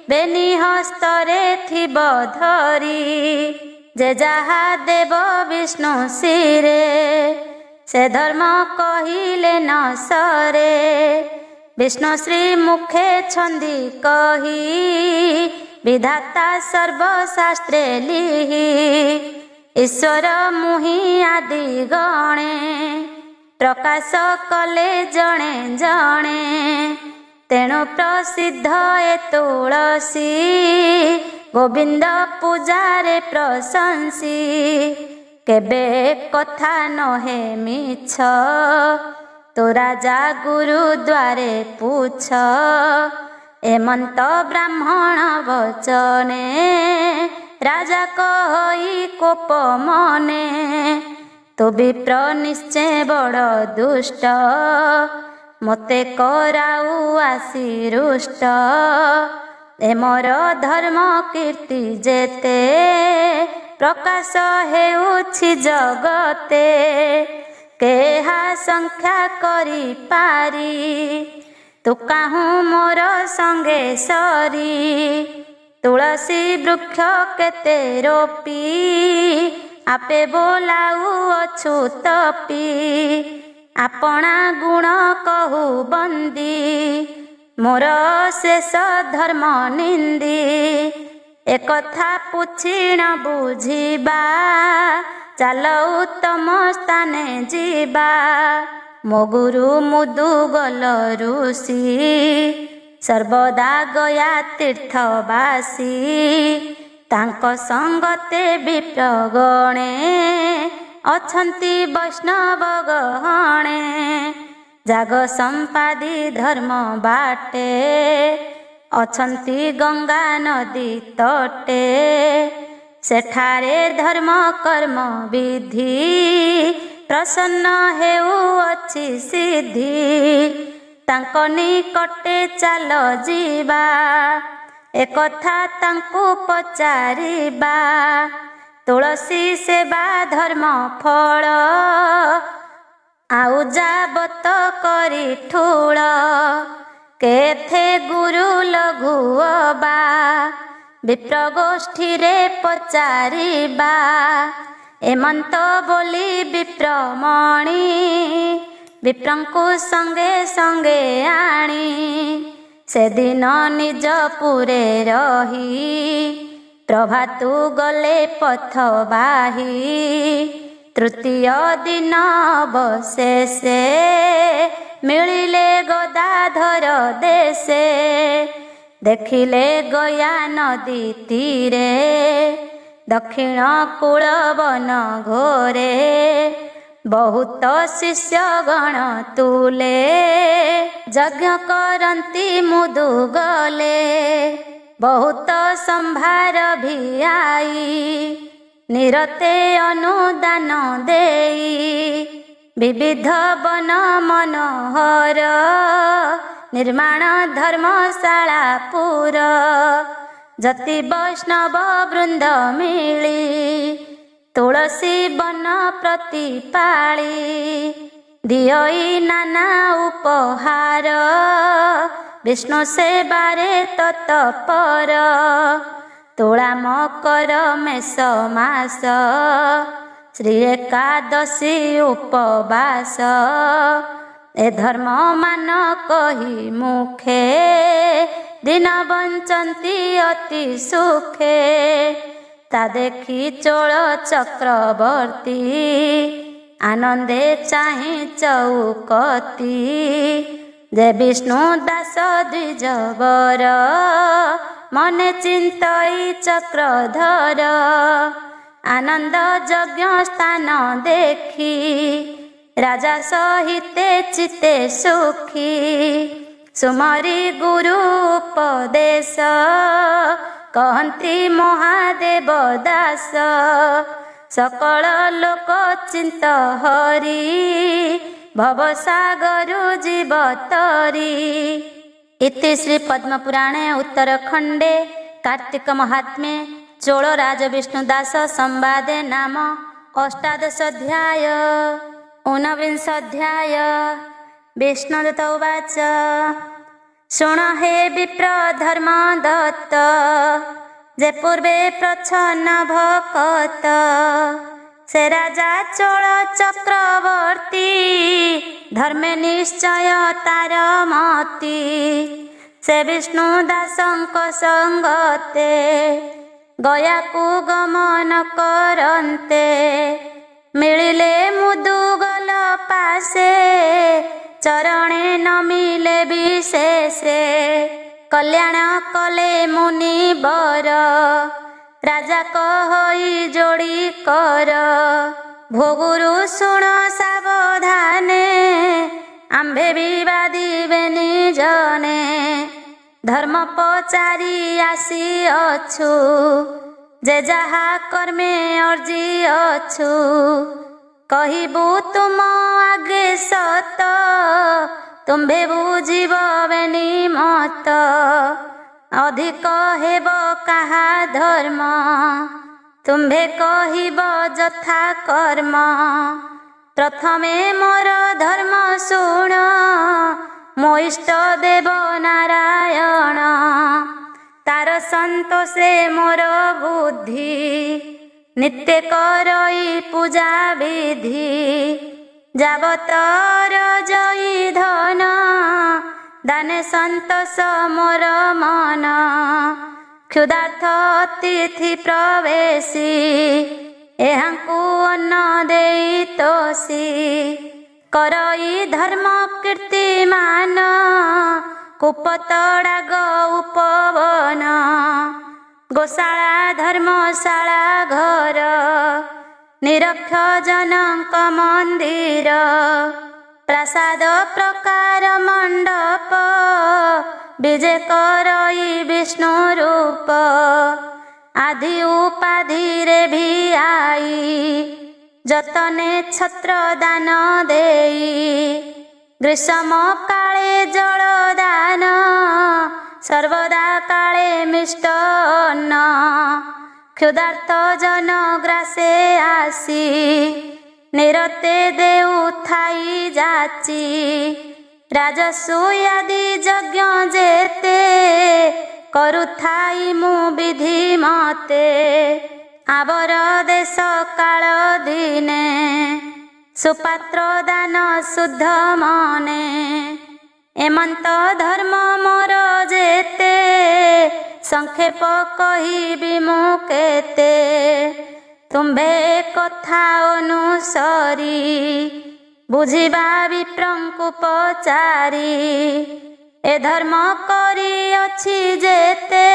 बेनी हस्तरे थिब धरी जे जहा देव विष्णु शिरे से धर्म कहिले न सरे विष्णु श्री मुखे छंदी कही विधाता सर्वशास्त्रे लिहि ईश्वर मुहि आदि गणे प्रकाश कले जणे जणे तेणु प्रसिद्ध ए तुलसी गोविंद पूजारे प्रशंसी केबे कथा नहे मिछ तो राजा गुरु द्वारे पूछ एमंत ब्राह्मण वचने राजा कहि कोप मने तो विप्र निश्चय बड़ दुष्ट मते कराऊ आसी रुष्ट एमर धर्म कीर्ति जेते प्रकाश हेउछि जगते केहा संख्या करी पारी तू काहू मोर संगे सरी तुलसी वृक्ष केते रोपी आपे बोलाऊ अछु तपी आपणा गुण कहू बंदी मोर शेष धर्म निंदी एकथा पुछिण बुझिबा चाल उत्तम स्थाने जीवा ମୋ ଗୁରୁ ମୁଦୁଗଲ ଋଷି ସର୍ବଦା ଗୟା ତୀର୍ଥବାସୀ ତାଙ୍କ ସଙ୍ଗତେ ବିପ୍ରଗଣେ ଅଛନ୍ତି ବୈଷ୍ଣବ ଗହଣେ ଜାଗ ସମ୍ପାଦି ଧର୍ମ ବାଟେ ଅଛନ୍ତି ଗଙ୍ଗା ନଦୀ ତଟେ ସେଠାରେ ଧର୍ମ କର୍ମ ବିଧି ପ୍ରସନ୍ନ ହେଉଅଛି ସିଦ୍ଧି ତାଙ୍କ ନିକଟେ ଚାଲ ଯିବା ଏକଥା ତାଙ୍କୁ ପଚାରିବା ତୁଳସୀ ସେବା ଧର୍ମ ଫଳ ଆଉ ଯାବତ କରି ଠୁଳ କେଥେ ଗୁରୁ ଲଘୁ ଅବା ବିପ୍ରଗୋଷ୍ଠୀରେ ପଚାରିବା ଏମନ୍ତ ବୋଲି ବିପ୍ରମଣି ବିପ୍ରଙ୍କୁ ସଙ୍ଗେ ସଙ୍ଗେ ଆଣି ସେଦିନ ନିଜ ପୁରେ ରହି ପ୍ରଭାତୁ ଗଲେ ପଥ ବାହି ତୃତୀୟ ଦିନ ଅବଶେଷେ ମିଳିଲେ ଗଦାଧର ଦେଶେ ଦେଖିଲେ ଗୟା ନଦୀ ତୀରେ ଦକ୍ଷିଣ କୂଳ ବନ ଘୋରେ ବହୁତ ଶିଷ୍ୟଗଣ ତୁଲେ ଯଜ୍ଞ କରନ୍ତି ମୁଦୁଗଲେ ବହୁତ ସମ୍ଭାର ଭିଆଇ ନିରତେ ଅନୁଦାନ ଦେଇ ବିବିଧ ବନ ମନୋହର ନିର୍ମାଣ ଧର୍ମଶାଳା ପୁର ଯତି ବୈଷ୍ଣବ ବୃନ୍ଦ ମିଳି ତୁଳସୀ ବନ ପ୍ରତିପାଳି ଦିଅଇ ନାନା ଉପହାର ବିଷ୍ଣୁ ସେବାରେ ତତ୍ପର ତୁଳା ମକର ମେଷ ମାସ ଶ୍ରୀ ଏକାଦଶୀ ଉପବାସ ଏ ଧର୍ମ ମାନ କହି ମୁଖେ ଦିନ ବଞ୍ଚନ୍ତି ଅତି ସୁଖେ ତା ଦେଖି ଚୋଳ ଚକ୍ରବର୍ତ୍ତୀ ଆନନ୍ଦେ ଚାହିଁ ଚଉକତି ଯେ ବିଷ୍ଣୁ ଦାସ ଦ୍ୱିଜବର ମନେ ଚିନ୍ତଇ ଚକ୍ରଧର ଆନନ୍ଦ ଯଜ୍ଞ ସ୍ଥାନ ଦେଖି ରାଜା ସହିତେ ଚିତେ ସୁଖୀ ସୁମରି ଗୁରୁ ଉପଦେଶ କହନ୍ତି ମହାଦେବ ଦାସ ସକଳ ଲୋକ ଚିନ୍ତ ହରି ଭବସାଗରୁ ଜୀବ ତରି। ଇତି ଶ୍ରୀ ପଦ୍ମପୁରାଣେ ଉତ୍ତରଖଣ୍ଡେ କାର୍ତ୍ତିକ ମହାତ୍ମ୍ये ଚୋଳ ରାଜ ବିଷ୍ଣୁ ଦାସ ସମ୍ବାଦେ ନାମ ଅଷ୍ଟାଦଶୋଧ୍ୟାୟ। ଊନବିଂଶୋଧ୍ୟାୟ। ବିଷ୍ଣୁଦୂତ ଉବାଚ ଶୁଣ ହେ ବିପ୍ର ଧର୍ମ ଦତ୍ତ ଯେ ପୂର୍ବେ ପ୍ରଚ୍ଛନ୍ନ ଭକତ ସେ ରାଜା ଚୋଳ ଚକ୍ରବର୍ତ୍ତୀ ଧର୍ମେ ନିଶ୍ଚୟ ତାର ମତି ସେ ବିଷ୍ଣୁ ଦାସଙ୍କ ସଙ୍ଗତେ ଗୟାକୁ ଗମନ କରନ୍ତେ ମିଳିଲେ ମୁଦୁଗଲ ପାଶେ ଚରଣେ ନମିଲେ ବିଶେଷେ କଲ୍ୟାଣ କଲେ ମୁନିବର ରାଜା କହଇ ଯୋଡ଼ି କର ଭୋଗୁରୁ ଶୁଣ ସାବଧାନେ ଆମ୍ଭେ ବିବାଦିବେନି ଜନେ ଧର୍ମ ପଚାରି ଆସିଅଛୁ ଯେ ଯାହା କର୍ମେ ଅର୍ଜି ଅଛୁ କହିବୁ ତୁମ ଆଗେ ସତ ତୁମ୍ଭେ ବୁଝିବ ବେନି ମତ ଅଧିକ ହେବ କାହା ଧର୍ମ ତୁମ୍ଭେ କହିବ ଯଥା କର୍ମ ପ୍ରଥମେ ମୋର ଧର୍ମ ଶୁଣ ମୋ ଇଷ୍ଟ ଦେବ ନାରାୟଣ ତାର ସନ୍ତୋଷେ ମୋର ବୁଦ୍ଧି ନିତ୍ୟ କରଇ ପୂଜା ବିଧି ଯାବତର ଜୟୀ ଧନ ଦାନେ ସନ୍ତୋଷ ମୋର ମନ କ୍ଷୁଧାର୍ଥ ଅତିଥି ପ୍ରବେଶୀ ଏହାଙ୍କୁ ଅନ୍ନ ଦେଇ ତୋଷି करई धर्म कीर्तिमान कूपतड़ा ग उपवन गोशाला धर्मशाला घर निरक्ष जनक मंदिर प्रसाद प्रकार मंडप विजय करई विष्णु रूप आदि उपाधि रे भी आई जतने छत्र दान देई ग्रीष्म काले जल दान सर्वदा काले मिष्टान्न क्षुधार्थ जन ग्रासे आसी निरते देउ थाई जाची राजसूयादि यज्ञ जेते करुथाई मु विधि मते आवर देश काल दिने सुपात्र दान शुद्ध मने एमंत धर्म मोर जेते संक्षेप कहिबि मु केते तुम्भे कथा अनुसरी बुझिबा विप्रंकु पचारी ए धर्म करी अछि जेते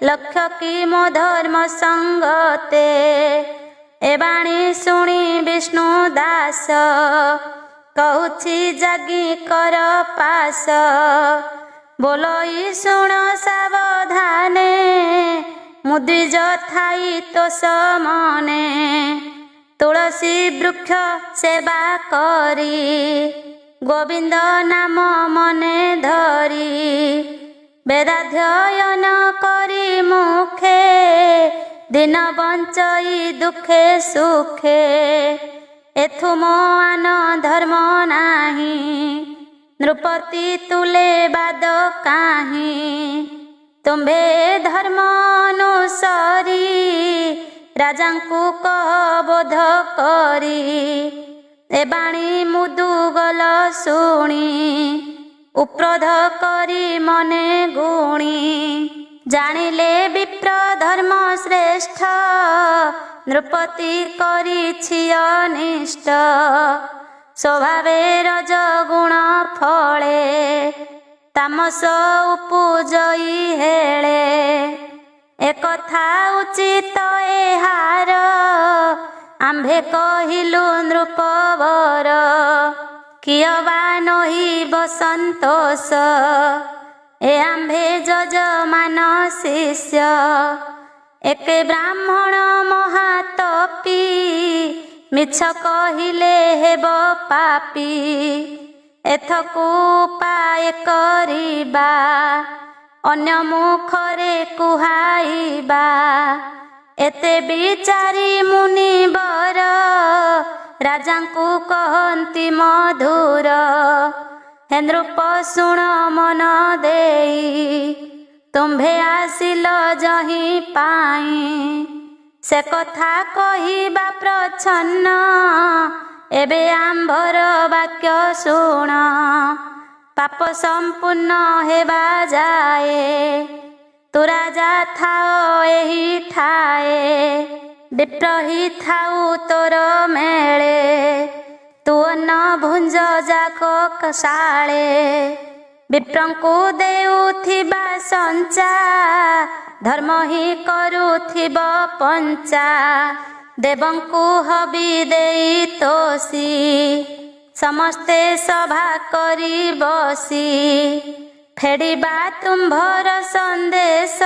लक्ष्य की मो धर्म संगते ए बाणी शुणी विष्णु दास कहूछि जागी कर पास बोलई शुण सावधाने मुद्विज थाई तो समने तुलसी वृक्ष सेवा करी गोविंद नाम मने धरी वेदाध्ययन करी मुखे दिन बंचई दुखे सुखे एथु मोन धर्म नाही नृपति तुले बाद काही तुम्भे धर्म अनुसरी राजांकु कह बोध करी ए बाणी मुदुगल शुणी उप्रोध करी मने गुणी जानिले विप्र धर्म श्रेष्ठ नृपति करिछि अनिष्ट स्वभावे रज गुण फले तामस उपुजई हेळे एकथा उचित एहार आम्भे कहिलु नृपवर किय बा नही बसंतोष ए आम्भे यजमान शिष्य एके ब्राह्मण महातपी मिछ कहिले हेब पापी एथकु उपाय करिबा अन्य मुखरे कुहाइबा एते विचारी मुनिवर राजांकु कहन्ति मधुर हे नृप शुण मन देई तुम्भे आसिल जहि पाई से कथा कहिबा प्रच्छन्न एबे आम्भर वाक्य शुण पाप संपूर्ण हेबा जाए तु राजा थाओ एही ठाए विप्र ही थाऊ तोर मेळे तू अन्न भुंज जाक कसाळे विप्रंकु देउथिबा संचा धर्म ही करुथिब पंचा देवंकु हबि देई तोसी समस्ते सभा करी बसी फेडिबा तुम्भर संदेश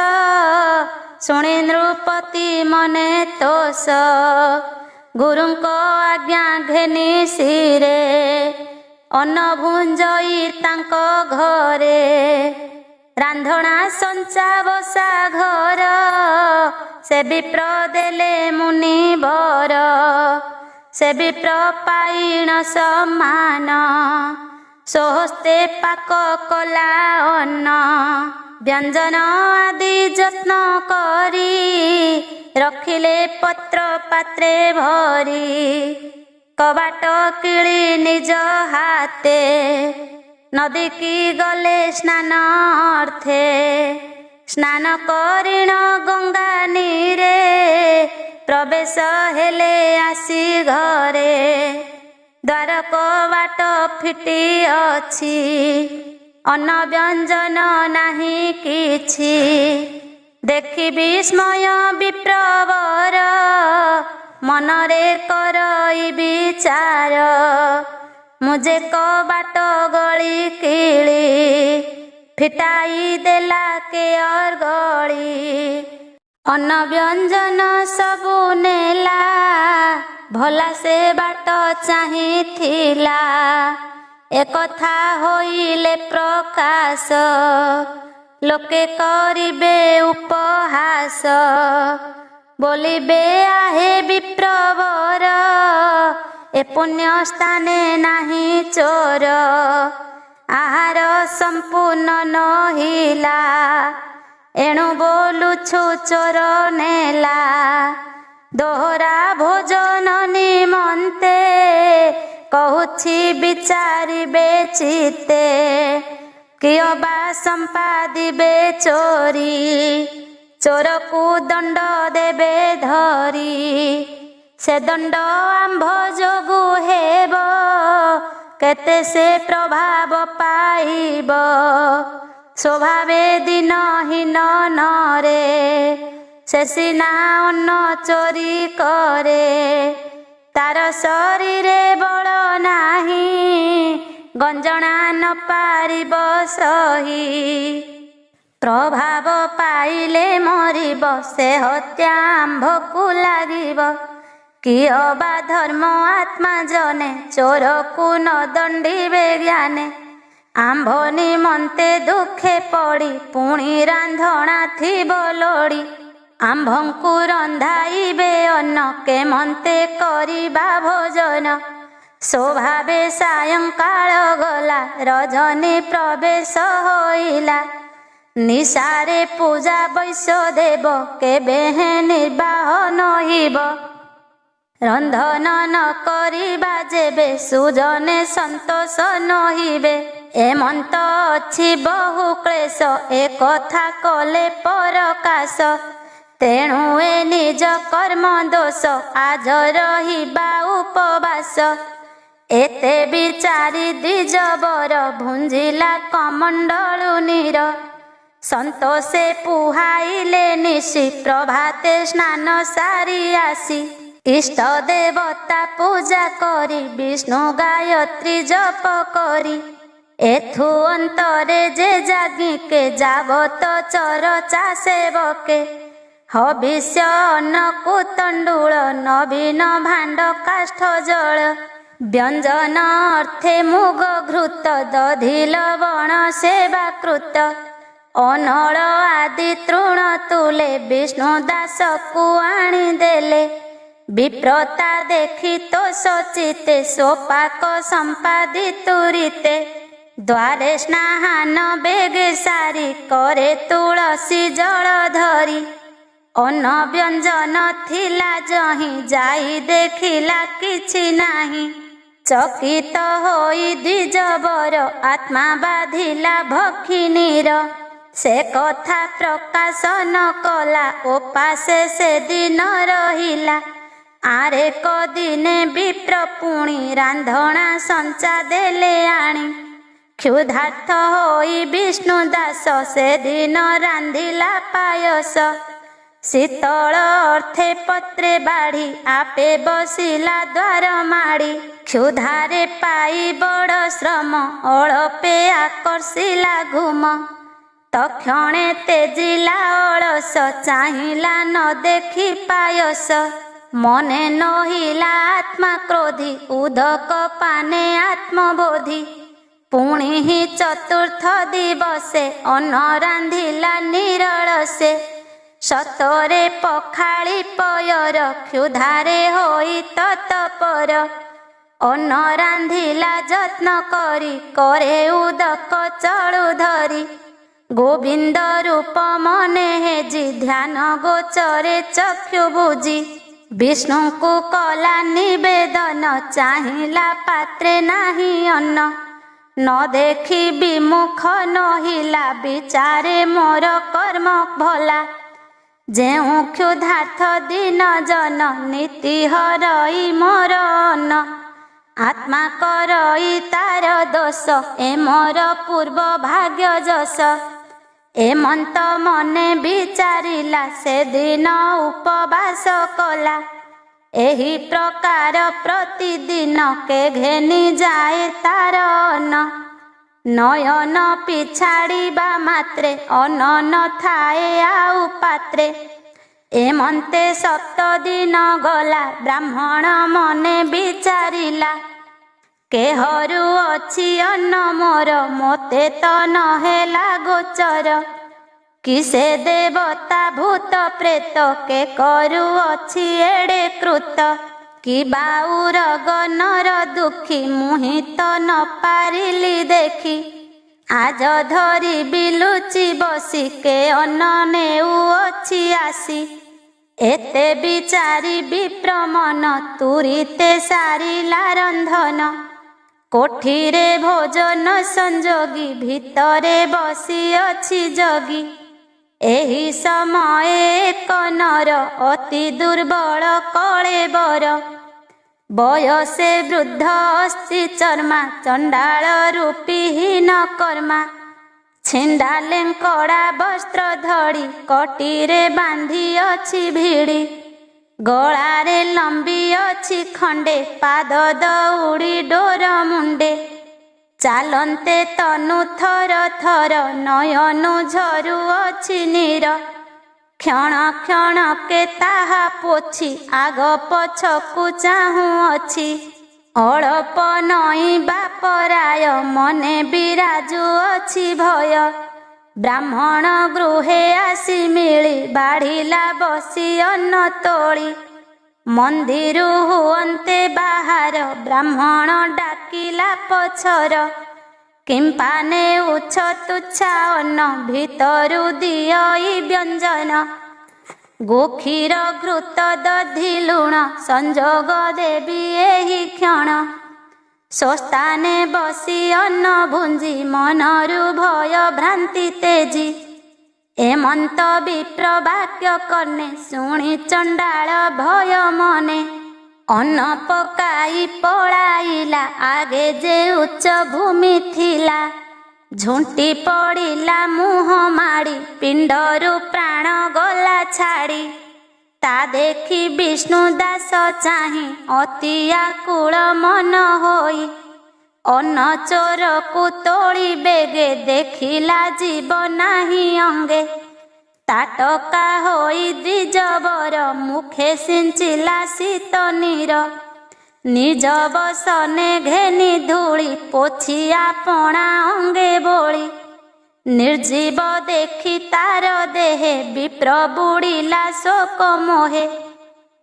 शुणी नृपति मने तोष गुरुंक आज्ञा घेनी सिरे अन्न भुंजई तांक घरे रांधणा संचा बसा घर से विप्र देले मुनिवर से विप्र पाइण सम्मान सोहस्ते पाक कला अन्न व्यंजन आदि जत्न करी रखिले पत्र पात्रे भरी कबाट किली निज हाते नदी की गले स्नान अर्थे स्नान करिण गंगा नीरे प्रवेश हेले आसी घरे द्वारक ଫିଟି ଅଛି, ଅନ୍ନ ବ୍ୟଞ୍ଜନ ନାହିଁ କିଛି। ଦେଖି ବିସ୍ମୟ ବିପ୍ରବର, ମନରେ କରଇ ବିଚାର। ମୁଁ ଯେ କବାଟ ଗଳି କିଳି, ଫିଟାଇ ଦେଲା କେ ଅର୍ଗଳି। ଅନ୍ନ ବ୍ୟଞ୍ଜନ ସବୁ ନେଲା, ଭଲା ସେ ବାଟ ଚାହିଁଥିଲା। ଏକଥା ହୋଇଲେ ପ୍ରକାଶ, ଲୋକେ କରିବେ ଉପହାସ। ବୋଲିବେ ଆହେ ବିପ୍ରବର, ଏ ପୁଣ୍ୟ ସ୍ଥାନେ ନାହିଁ ଚୋର। ଆହାର ସମ୍ପୂର୍ଣ୍ଣ ନହିଲା, ଏଣୁ ବୋଲୁଛୁ ଚୋର ନେଲା। ଦୋହରା ଭୋଜନ ନିମନ୍ତେ, କହୁଛି ବିଚାରିବେ ଚିତ୍ତେ। କିଏ ବା ସମ୍ପାଦିବେ ଚୋରି, ଚୋରକୁ ଦଣ୍ଡ ଦେବେ ଧରି। ସେ ଦଣ୍ଡ ଆମ୍ଭ ଯୋଗୁ ହେବ, କେତେ ସେ ପ୍ରଭାବ ପାଇବ। ସ୍ୱଭାବେ ଦିନହୀନ ନରେ, ସେ ସିନା ଅନ୍ନ ଚୋରି କରେ। ତାର ଶରୀରେ ବଳ ନାହିଁ, ଗଞ୍ଜଣା ନ ପାରିବ ସହି। ପ୍ରଭାବ ପାଇଲେ ମରିବ, ସେ ହତ୍ୟା ଆମ୍ଭକୁ ଲାଗିବ। କିଏ ବା ଧର୍ମ ଆତ୍ମା ଜନେ, ଚୋରକୁ ନ ଦଣ୍ଡିବେ ଜ୍ଞାନେ। ଆମ୍ଭ ନିମନ୍ତେ ଦୁଃଖେ ପଡ଼ି, ପୁଣି ରାନ୍ଧଣା ଥିବ ଲୋଡ଼ି। ଆମ୍ଭଙ୍କୁ ରନ୍ଧାଇବେ ଅନ୍ନ, କେମନ୍ତେ କରିବା ଭୋଜନ। ସ୍ୱଭାବେ ସାୟଂକାଳ ଗଲା, ରଜନୀ ପ୍ରବେଶ ହୋଇଲା। ନିଶାରେ ପୂଜା ବୈଶ୍ୟଦେବ, କେବେ ହେ ନିର୍ବାହ ନହିବ। ରନ୍ଧନ ନ କରିବା ଯେବେ, ସୁଜନେ ସନ୍ତୋଷ ନହିବେ। ଏମନ୍ତ ଅଛି ବହୁ କ୍ଲେଶ, ଏ କଥା କଲେ ପରକାଶ। ତେଣୁ ଏ ନିଜ କର୍ମ ଦୋଷ, ଆଜ ରହିବା ଉପବାସ। ଏତେ ବିଚାରି ଦ୍ୱିଜବର, ଭୁଞ୍ଜିଲା କମଣ୍ଡଳୁ ନୀର। ସନ୍ତୋଷେ ପୁହାଇଲେ ନିଶି, ପ୍ରଭାତେ ସ୍ନାନ ସାରି ଆସି। ଇଷ୍ଟ ଦେବତା ପୂଜା କରି, ବିଷ୍ଣୁ ଗାୟତ୍ରୀ ଜପ କରି। ଏଥୁ ଅନ୍ତରେ ଯେ ଯାଜ୍ଞିକେ, ଯାବତ ଚରଚା ସେବକେ। ହବିଷ୍ୟ ଅନ୍ନକୁ ତଣ୍ଡୁଳ, ନବୀନ ଭାଣ୍ଡ କାଷ୍ଠ ଜଳ। ବ୍ୟଞ୍ଜନ ଅର୍ଥେ ମୁଗ ଘୃତ, ଦଧି ଲବଣ ସେବାକୃତ। ଅନଳ ଆଦି ତୃଣ ତୁଲେ, ବିଷ୍ଣୁ ଦାସକୁ ଆଣିଦେଲେ। ବିପ୍ରତା ଦେଖି ତୋଷ ଚିତେ, ସ୍ୱପାକ ସମ୍ପାଦି ତୁରିତେ। ଦ୍ୱାରେ ସ୍ନାହାନ ବେଗେ ସାରି, କରେ ତୁଳସୀ ଜଳ ଧରି। ଅନ୍ନ ବ୍ୟଞ୍ଜନ ଥିଲା ଯହିଁ, ଯାଇ ଦେଖିଲା କିଛି ନାହିଁ। ଚକିତ ହୋଇ ଦ୍ୱିଜବର, ଆତ୍ମା ବାଧିଲା ଭକ୍ଷିନୀର। ସେ କଥା ପ୍ରକାଶ ନ କଲା, ଉପାସେ ସେ ଦିନ ରହିଲା। ଆରେକ ଦିନେ ବିପ୍ର ପୁଣି, ରାନ୍ଧଣା ସଞ୍ଚା ଦେଲେ ଆଣି। କ୍ଷୁଧାର୍ଥ ହୋଇ ବିଷ୍ଣୁ ଦାସ, ସେଦିନ ରାନ୍ଧିଲା ପାୟସ। ଶୀତଳ ଅର୍ଥେ ପତ୍ରେ ବାଢ଼ି, ଆପେ ବସିଲା ଦ୍ୱାର ମାଡ଼ି। କ୍ଷୁଧାରେ ପାଇ ବଡ଼ ଶ୍ରମ, ଅଳପେ ଆକର୍ଷିଲା ଘୁମ। ତକ୍ଷଣେ ତେଜିଲା ଅଳସ, ଚାହିଁଲା ନ ଦେଖି ପାୟସ। ମନେ ନହିଲା ଆତ୍ମା କ୍ରୋଧି, ଉଦକ ପାନେ ଆତ୍ମବୋଧି। ପୁଣି ହିଁ ଚତୁର୍ଥ ଦିବସେ, ଅନ୍ନ ରାନ୍ଧିଲା ନିରଳସେ। ସତରେ ପଖାଳି ପୟର, କ୍ଷୁଧାରେ ହୋଇ ତତପର। ଅନ୍ନ ରାନ୍ଧିଲା ଯତ୍ନ କରି, କରେ ଉଦକ ଚଳୁ ଧରି। ଗୋବିନ୍ଦ ରୂପ ମନେ ହେଜି, ଧ୍ୟାନ ଗୋଚରେ ଚକ୍ଷୁ ବୁଜି। ବିଷ୍ଣୁଙ୍କୁ କଲା ନିବେଦନ, ଚାହିଁଲା ପାତ୍ରେ ନାହିଁ ଅନ୍ନ। ନ ଦେଖି ବିମୁଖ ନହିଲା, ବିଚାରେ ମୋର କର୍ମ ଭଲା। ଯେଉଁ କ୍ଷୁଧାର୍ଥ ଦିନ ଜନ, ନୀତି ହରଇ ମୋର ଅନ୍ନ। आत्मा करई तार दोष ए मोर पूर्व भाग्य जस एमंत मने विचारिला से दिन उपवास कला एही प्रकार प्रतिदिन के घेनी जाए तार अन्न नयन पिछाड़ीबा मात्रे अन्न न थाए आउ पात्रे एमंते 7 दिन गला ब्राह्मण मने विचारिला केहरू अछि अन्न मोर मोते तो नहेला गोचर किसे देवता भूत प्रेत के करू अछि एड़े कृत कि बाउर गनर दुखी मुहि तो न पारिली देखी आज धरी बिलुची बसी के अन्न नेउ अछि आसी एते बिचारी विप्र मन तुरीते सारिला रंधन कोठीरे भोजन संजोगी भितरे बसी अछि जगी एही समय एक नर अति दुर्बल कलेबर बयसे वृद्ध अस्ति चर्मा चंडाल रूपीहीन कर्मा छिंडालेंकड़ा वस्त्र धड़ी कटीरे बांधी अछि भिड़ी गଳାରେ लंबी अछि खंडे पाद दौड़ी डोर मुंडे चालन्ते तनु थर थर नयनु झरु अछि नीर क्षण क्षण के ताहा पोछि आग पछकु चाहू अछि अळप नई बापराय मने बिराजु अछि भय ब्राह्मण गृहे आसी मिली बाढ़िला बसी अन्न तोली मंदिरु हुअन्ते बाहार ब्राह्मण डाकिला पछर किंपाने उछ तुच्छा अन्न भितरु दियई व्यंजन गोखीर घृत दधि लुण संजोग देवी एही क्षण स्वस्थाने बसी अन्न भुंजी मनरु भय भ्रांति तेजी एमंत विप्र वाक्य कने शुणी चंडाल भय मने अन्न पकाई पड़ाइला आगे जे उच्च भूमि थिला झुंटी पड़िला मुह माड़ी पिंडरु प्राण गला छाड़ी ता देखी विष्णुदास चाही अति आकुल मन होई अन्न चोर को तोड़ी बेगे देखिला जीव नाही अंगे ताटका होई द्विजबर मुखे सिंचिला शीत नीर निज बसने घेनी धूली पोछिया पणा अंगे बोली निर्जीव देखी तार देहे विप्र बुड़िला शोक मोहे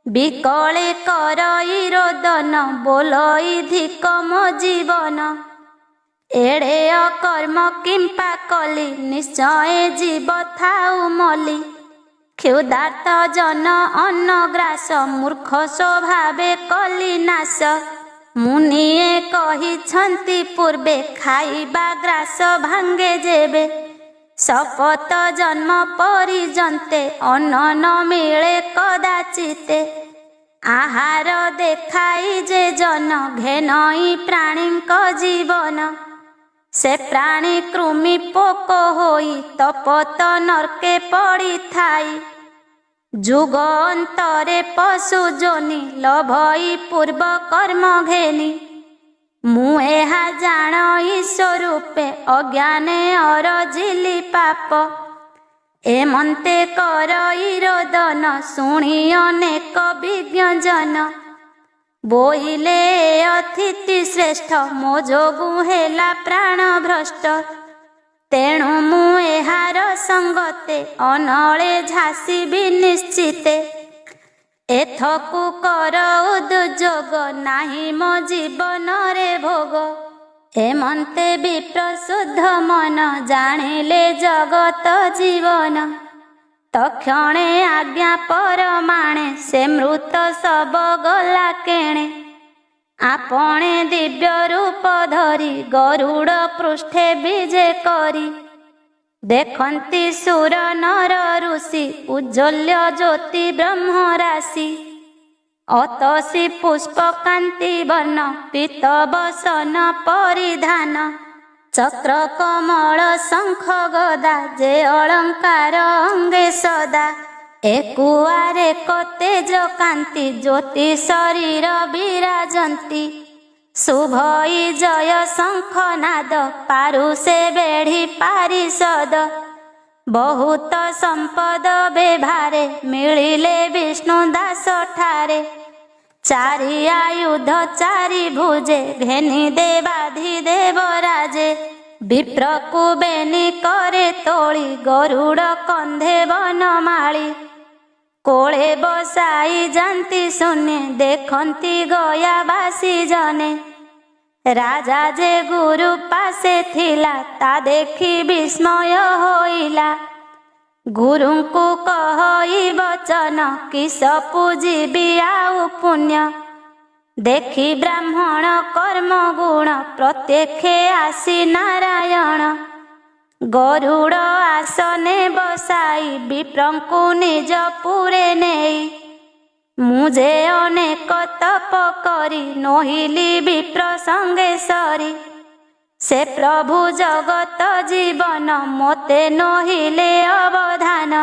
विकले करई रोदन बोलई धिक मो जीवन एड़े अकर्म किंपा कली निश्चय जीव थाउ मली क्षुधार्त जन अन्न ग्रास मूर्ख स्वभावे कली नाश मुनिए कहिछंती पूर्वे खाइबा ग्रास भांगे जेबे शपथ जन्म परिजन्ते अन्न न मिले कदाचिते आहार देखाई जे जन घेनई प्राणीक जीवन से प्राणी कृमि पोक होई तपत नरके पड़ी थाई जुग अंतरे पशु जोनि लभई पूर्व कर्म घेनी मु एहा जानई स्वरूपे अज्ञाने अरजिली पाप एमंते करई रोदन शुणी अनेक विज्ञ जन बोइले अतिथि श्रेष्ठ मो जोगु हेला प्राण भ्रष्ट तेणु मु एहार संगते अनले झांसीबी निश्चिते एथकु करऊ दुर्जोग नाही मो जीवन रे भोग एमंते विप्र शुद्ध मन जानिले जगत जीवन तक्षणे आज्ञा परमाणे से मृत सब गला केणे आपणे दिव्य रूप धरी गरुड़ पृष्ठे विजे करी देखंती सुर नर ऋषि उज्ज्वल्य ज्योति ब्रह्म राशि ଅତସୀ ପୁଷ୍ପକାନ୍ତି ବର୍ଣ୍ଣ ପୀତବସନ ପରିଧାନ ଚକ୍ର କମଳ ଶଙ୍ଖ ଗଦା ଯେ ଅଳଙ୍କାର ଅଙ୍ଗେ ସଦା ଏକୁଆରେ ତେଜ କାନ୍ତି ଜ୍ୟୋତି ଶରୀର ବିରାଜନ୍ତି ଶୁଭଇ ଜୟ ଶଙ୍ଖନାଦ ପାରୁଷେ ବେଢ଼ି ପାରିଷଦ ବହୁତ ସମ୍ପଦ ବେଭାରେ ମିଳିଲେ ବିଷ୍ଣୁ ଦାସ ଠାରେ ଚାରି ଆୟୁଧ ଚାରି ଭୁଜେ ଘେନି ଦେବାଧିଦେବ ରାଜେ ବିପ୍ରକୁ ବେନି କରେ ତୋଳି ଗରୁଡ଼ କନ୍ଧେ ବନମାଳି କୋଳେ ବସାଇ ଯାନ୍ତି ଶୂନ୍ୟ ଦେଖନ୍ତି ଗୟାବାସୀ ଜନେ ରାଜା ଯେ ଗୁରୁ ପାଶେ ଥିଲା ତା ଦେଖି ବିସ୍ମୟ ହୋଇଲା ଗୁରୁଙ୍କୁ କହି ବଚନ କିସ ପୂଜିବି ଆଉ ପୁଣ୍ୟ ଦେଖି ବ୍ରାହ୍ମଣ କର୍ମ ଗୁଣ ପ୍ରତ୍ୟକ୍ଷେ ଆସି ନାରାୟଣ ଗରୁଡ଼ ଆସନେ ବସାଇ ବିପ୍ରଙ୍କୁ ନିଜ ପୁରେ ନେଇ ମୁଁ ଯେ ଅନେକ ତପ କରି ନୋହିଲି ବିପ୍ର ସଙ୍ଗେ ସରି ସେ ପ୍ରଭୁ ଜଗତ ଜୀବନ ମୋତେ ନୋହିଲେ ଅବଧାନ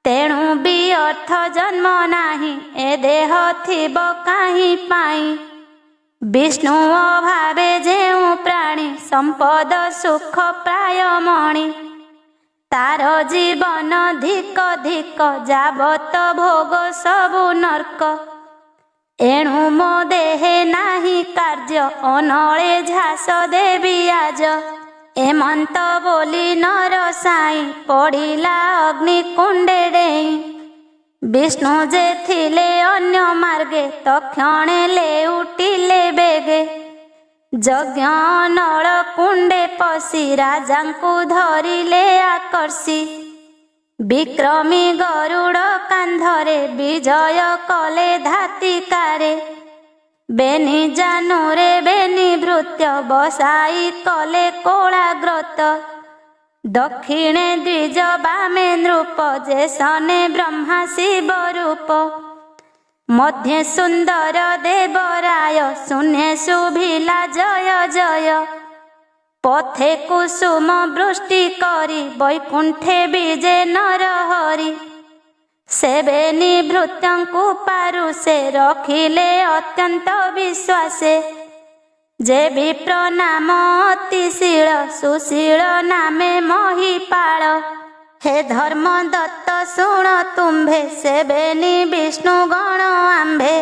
ତେଣୁ ବି ଅର୍ଥ ଜନ୍ମ ନାହିଁ ଏ ଦେହ ଥିବ କାହିଁ ପାଇଁ ବିଷ୍ଣୁ ଅଭାବେ ଯେଉଁ ପ୍ରାଣୀ ସମ୍ପଦ ସୁଖ ପ୍ରାୟ ମଣି ତାର ଜୀବନ ଧିକ ଧିକ ଯାବତ ଭୋଗ ସବୁ ନର୍କ ଏଣୁ ମୋ ଦେହେ ନାହିଁ କାର୍ଯ୍ୟ ଅନଳେ ଝାସ ଦେବି ଆଜ ଏମନ୍ତ ବୋଲି ନର ସାଇଁ ପଡ଼ିଲା ଅଗ୍ନି କୁଣ୍ଡେ ଡେଇଁ ବିଷ୍ଣୁ ଯେ ଥିଲେ ଅନ୍ୟ ମାର୍ଗେ ତକ୍ଷଣେ ଲେଉଟିଲେ ବେଗେ ଯଜ୍ଞ ନଳ କୁଣ୍ଡେ ପଶି ରାଜାଙ୍କୁ ଧରିଲେ ଆକର୍ଷି ବିକ୍ରମୀ ଗରୁଡ଼ କାନ୍ଧରେ ବିଜୟ କଲେ ଧାତିକାରେ ବେନି ଜାନୁରେ ବେନି ଭୃତ୍ୟ ବସାଇ କଲେ କୋଳାଗ୍ରତ ଦକ୍ଷିଣେ ଦ୍ୱିଜ ବାମେ ନୃପ ଯେ ସନେ ବ୍ରହ୍ମା ଶିବ ରୂପ ମଧ୍ୟେ ସୁନ୍ଦର ଦେବରାୟ ଶୂନ୍ୟେ ଶୁଭିଲା ଜୟ ଜୟ ପଥେ କୁସୁମ ବୃଷ୍ଟି କରି ବୈକୁଣ୍ଠେ ବିଜେ ନରହରି ସେବେନି ଭୃତ୍ୟଙ୍କୁ ପାରୁଷେ ରଖିଲେ ଅତ୍ୟନ୍ତ ବିଶ୍ୱାସେ ଯେ ବିପ୍ର ନାମ ଅତିଶୀଳ ସୁଶୀଳ ନାମେ ମହିପାଳ हे धर्म दत्त शुण तुम्भे सेबेनी विष्णु गण आम्भे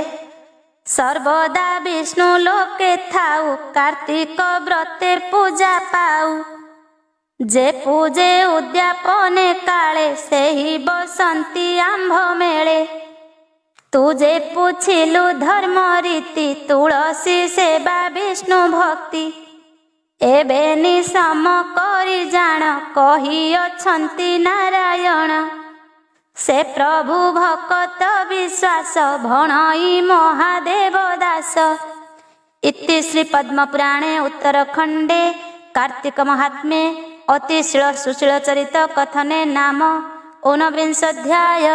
सर्वदा विष्णु लोके थाउ कार्तिक व्रते पूजा पाऊ जे पूजे उद्यापने काले सेही बसंती आंभ मेले तुजे पुछिलु धर्म रीति तुलसी सेवा विष्णु भक्ति एबेनी सम करी जान कही अछंती नारायण से प्रभु भक्त विश्वास भणई महादेव दास इति श्री पद्मपुराणे उत्तरखंडे कार्तिक महात्म्ये अतिशील सुशील चरित कथने नाम 49 अध्याय।